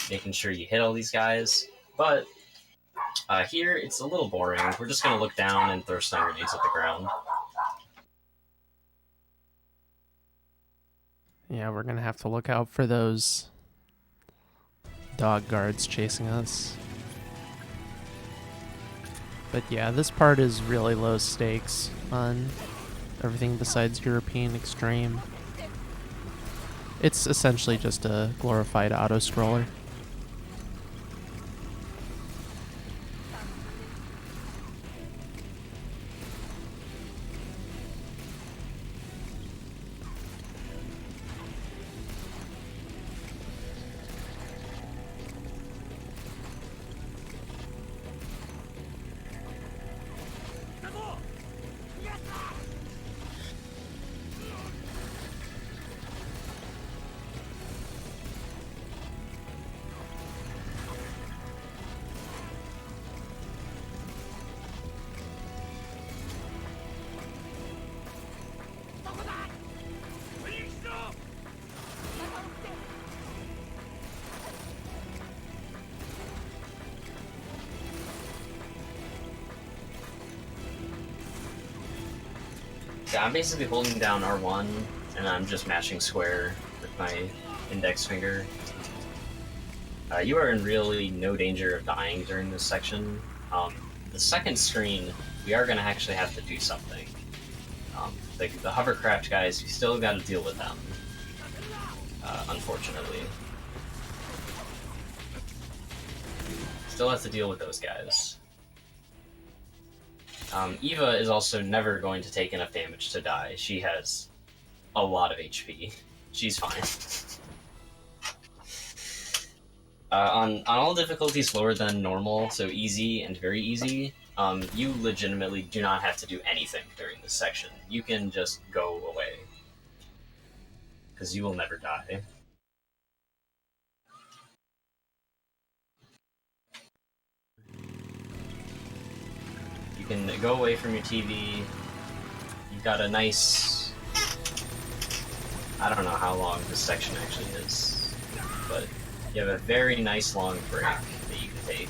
making sure you hit all these guys, but here it's a little boring. We're just going to look down and throw stun grenades at the ground. Yeah, we're gonna have to look out for those dog guards chasing us. But yeah, this part is really low stakes on everything besides European Extreme. It's essentially just a glorified auto-scroller. Yeah, I'm basically holding down R1, and I'm just mashing square with my index finger. You are in really no danger of dying during this section. The second screen, we are going to actually have to do something. The hovercraft guys, we still got to deal with them, unfortunately. Still have to deal with those guys. Eva is also never going to take enough damage to die. She has a lot of HP. She's fine. On all difficulties lower than normal, so easy and very easy, you legitimately do not have to do anything during this section. You can just go away. Because you will never die. You can go away from your TV. You've got a nice... I don't know how long this section actually is, but you have a very nice long break that you can take.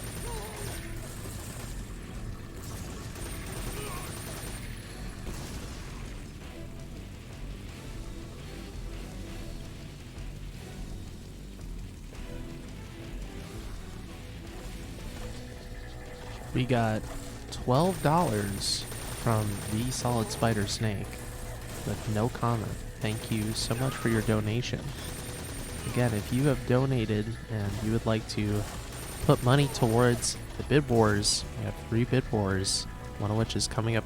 We got $12 from the Solid Spider Snake with no comment. Thank you so much for your donation. Again, if you have donated and you would like to put money towards the bid wars, we have 3 bid wars, one of which is coming up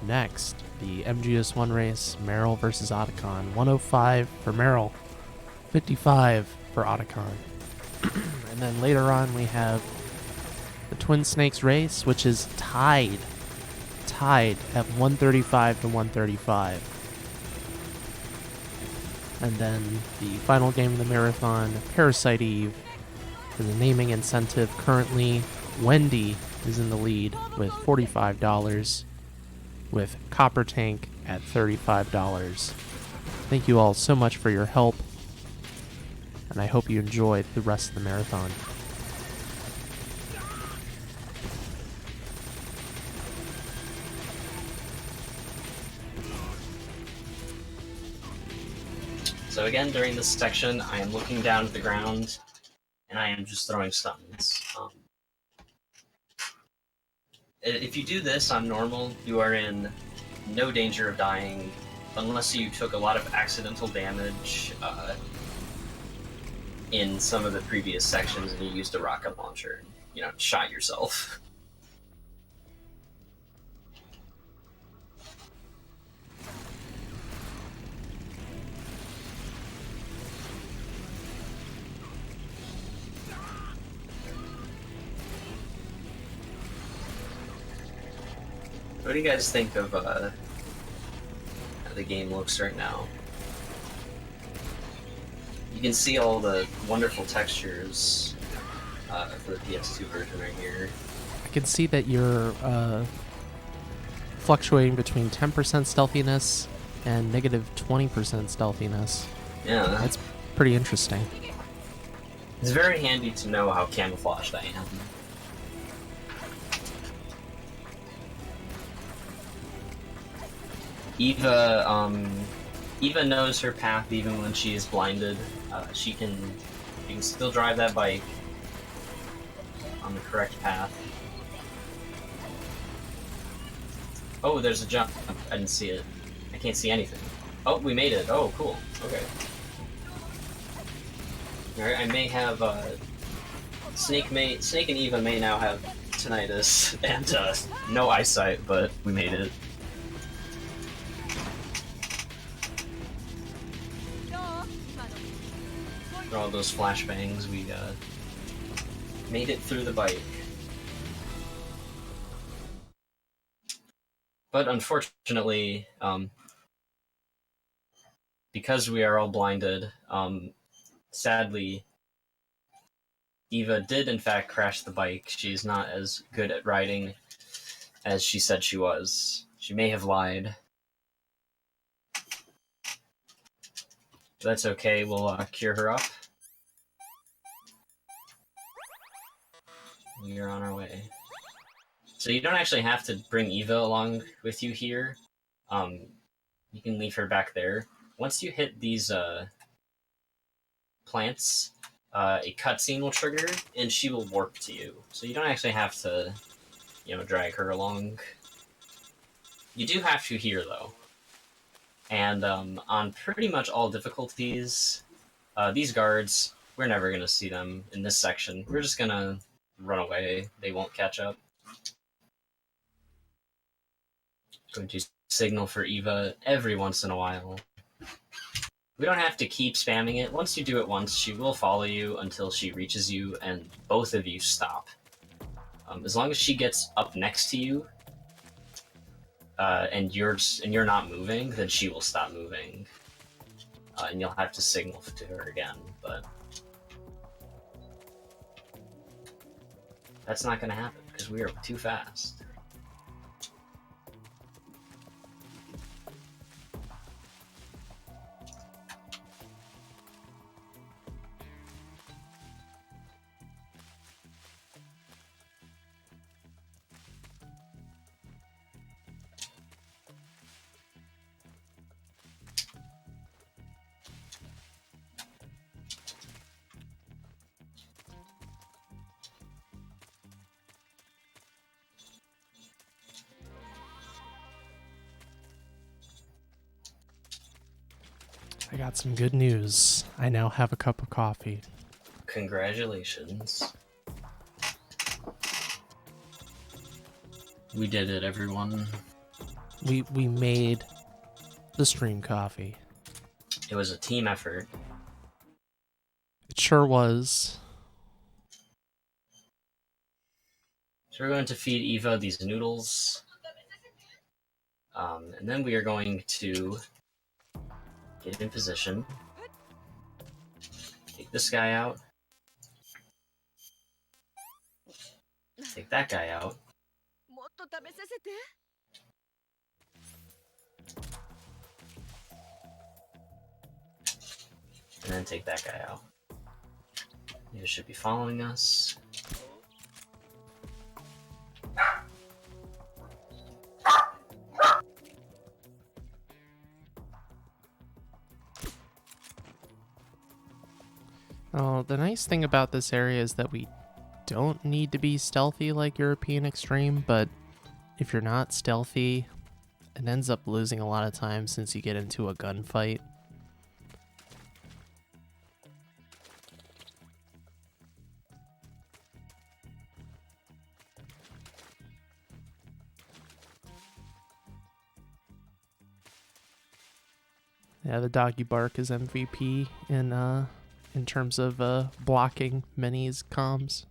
next. The MGS1 race, Merrill versus Otacon. 105 for Merrill, 55 for Otacon. And then later on we have the Twin Snakes race, which is tied at 135 to 135. And then the final game of the marathon, Parasite Eve, for the naming incentive. Currently, Wendy is in the lead with $45, with Copper Tank at $35. Thank you all so much for your help, and I hope you enjoyed the rest of the marathon. So again, during this section, I am looking down at the ground, and I am just throwing stuns. If you do this on normal, you are in no danger of dying, unless you took a lot of accidental damage in some of the previous sections and you used a rocket launcher and, shot yourself. What do you guys think of how the game looks right now? You can see all the wonderful textures for the PS2 version right here. I can see that your fluctuating between 10% stealthiness and negative 20% stealthiness. Yeah, That's pretty interesting. it's very handy to know how camouflaged I am. Eva knows her path even when she is blinded. She can still drive that bike on the correct path. Oh, there's a jump. I didn't see it. I can't see anything. Oh, we made it. Oh, cool. Okay. Alright, I may have, Snake and Eva may now have tinnitus and, no eyesight, but we made it. For all those flashbangs, we, made it through the bike. But unfortunately, because we are all blinded, sadly, Eva did in fact crash the bike. She's not as good at riding as she said she was. She may have lied. That's okay, we'll cure her up. We are on our way. So you don't actually have to bring Eva along with you here. You can leave her back there. Once you hit these plants, a cutscene will trigger, and she will warp to you. So you don't actually have to, drag her along. You do have to here, though. And on pretty much all difficulties, these guards, we're never going to see them in this section. We're just going to run away. They won't catch up. Going to signal for Eva every once in a while. We don't have to keep spamming it. Once you do it once, she will follow you until she reaches you and both of you stop. As long as she gets up next to you, and you're not moving, then she will stop moving. And you'll have to signal to her again, but that's not going to happen because we are too fast. I got some good news. I now have a cup of coffee. Congratulations. We did it, everyone. We made the stream coffee. It was a team effort. It sure was. So we're going to feed Eva these noodles. And then we are going to get in position. Take this guy out. Take that guy out. And then take that guy out. Eva should be following us. Oh, the nice thing about this area is that we don't need to be stealthy like European Extreme, but if you're not stealthy, it ends up losing a lot of time since you get into a gunfight. Yeah, the doggy bark is MVP in terms of blocking Minnie's comms.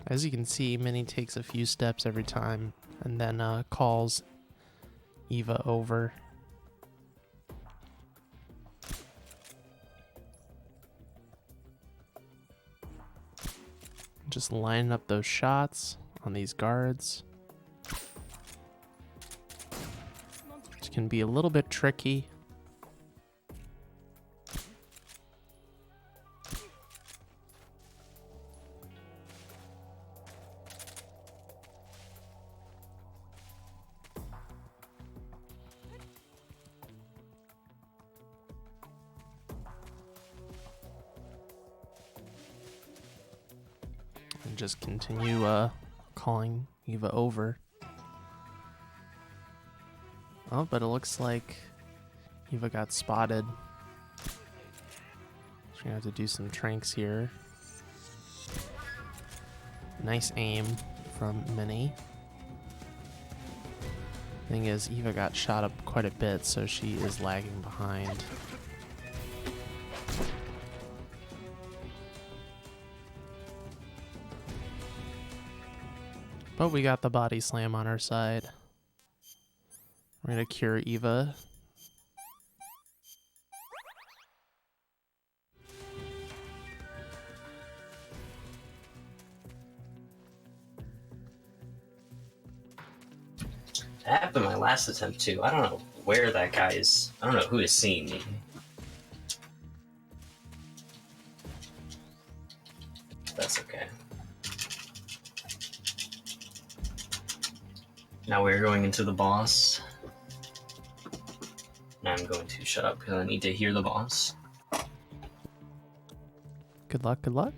As you can see, Minnie takes a few steps every time and then calls Eva over. Just lining up those shots on these guards. Which can be a little bit tricky. And just continue calling Eva over. Oh, but it looks like Eva got spotted. She's gonna have to do some tranks here. Nice aim from Minnie. Thing is, Eva got shot up quite a bit, so she is lagging behind. But we got the body slam on our side. We're gonna cure Eva. That happened my last attempt too. I don't know where that guy is. I don't know who is seeing me. That's okay. Now we're going into the boss. Now I'm going to shut up because I need to hear the boss. Good luck, good luck.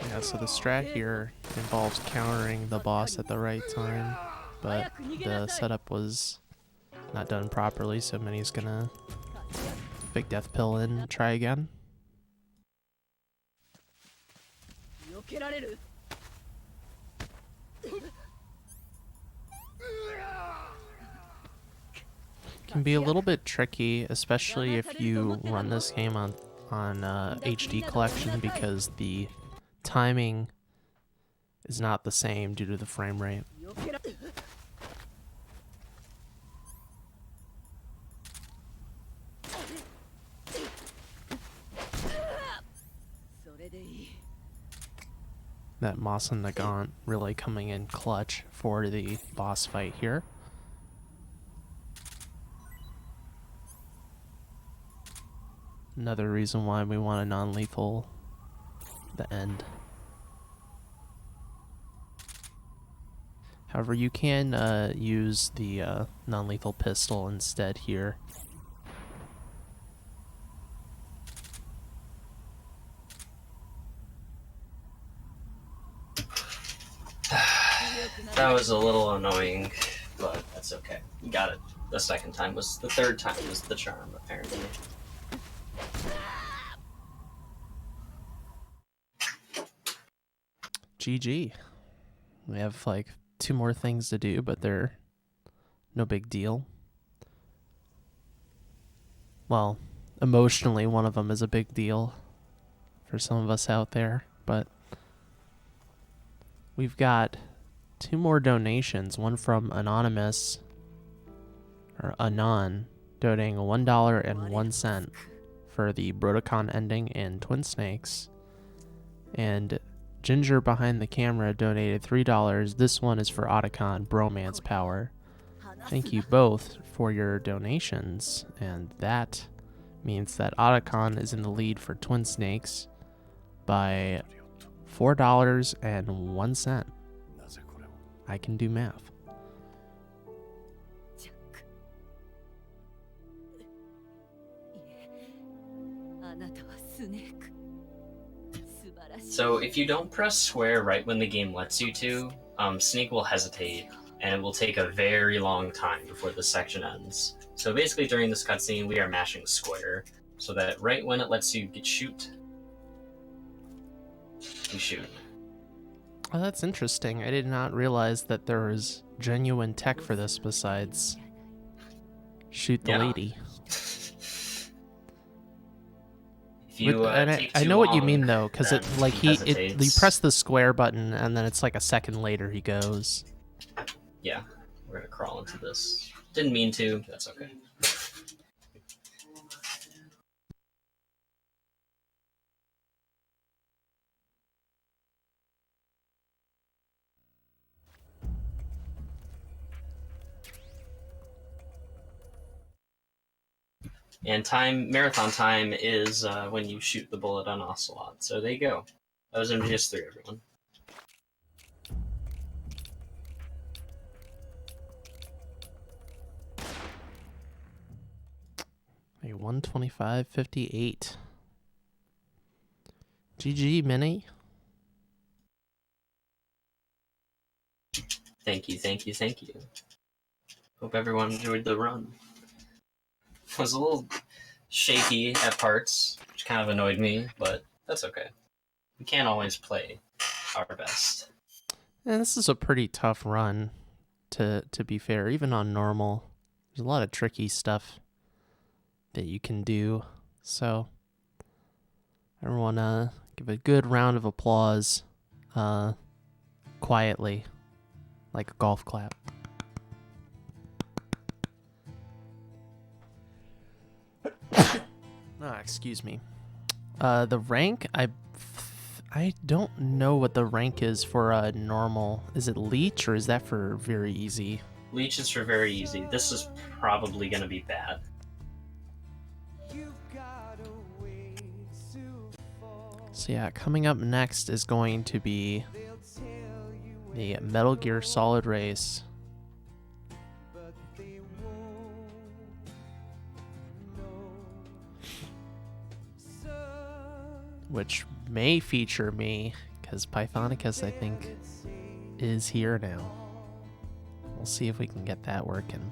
Yeah, so the strat here involves countering the boss at the right time, but the setup was not done properly, so Minnie's gonna big death pill in and try again. Can be a little bit tricky, especially if you run this game on HD collection, because the timing is not the same due to the frame rate. That Moss and Nagant really coming in clutch for the boss fight here. Another reason why we want a non-lethal the end. However, you can use the non-lethal pistol instead here. That was a little annoying, but that's okay. You got it. The second time was the third time was the charm, apparently. GG. We have like 2 more things to do, but they're no big deal. Well, emotionally, one of them is a big deal for some of us out there, but we've got 2 more donations. One from Anonymous, or Anon, donating $1.01 for the Brotocon ending in Twin Snakes. And Ginger behind the camera donated $3. This one is for Otacon Bromance Power. Thank you both for your donations, and that means that Otacon is in the lead for Twin Snakes by $4.01. I can do math. So if you don't press square right when the game lets you to, Sneak will hesitate, and it will take a very long time before the section ends. So basically during this cutscene, we are mashing square, so that right when it lets you shoot, you shoot. Oh, that's interesting. I did not realize that there was genuine tech for this besides shoot the Yeah. lady. If you take I too know what you long, mean though, because then it like he you hesitates. press the square button and then it's like a second later he goes. Yeah, we're gonna crawl into this. Didn't mean to. That's okay. And marathon time is when you shoot the bullet on Ocelot. So there you go. That was MGS 3, everyone. A 125.58. GG, Mini. Thank you, thank you, thank you. Hope everyone enjoyed the run. It was a little shaky at parts, which kind of annoyed me, but that's okay. We can't always play our best. And this is a pretty tough run, to be fair. Even on normal, there's a lot of tricky stuff that you can do. So, everyone, give a good round of applause, quietly, like a golf clap. Excuse me. The rank, I don't know what the rank is for normal. Is it Leech or is that for very easy? Leech is for very easy. This is probably going to be bad. So yeah, coming up next is going to be the Metal Gear Solid race. Which may feature me, because Pythonicus, I think, is here now. We'll see if we can get that working.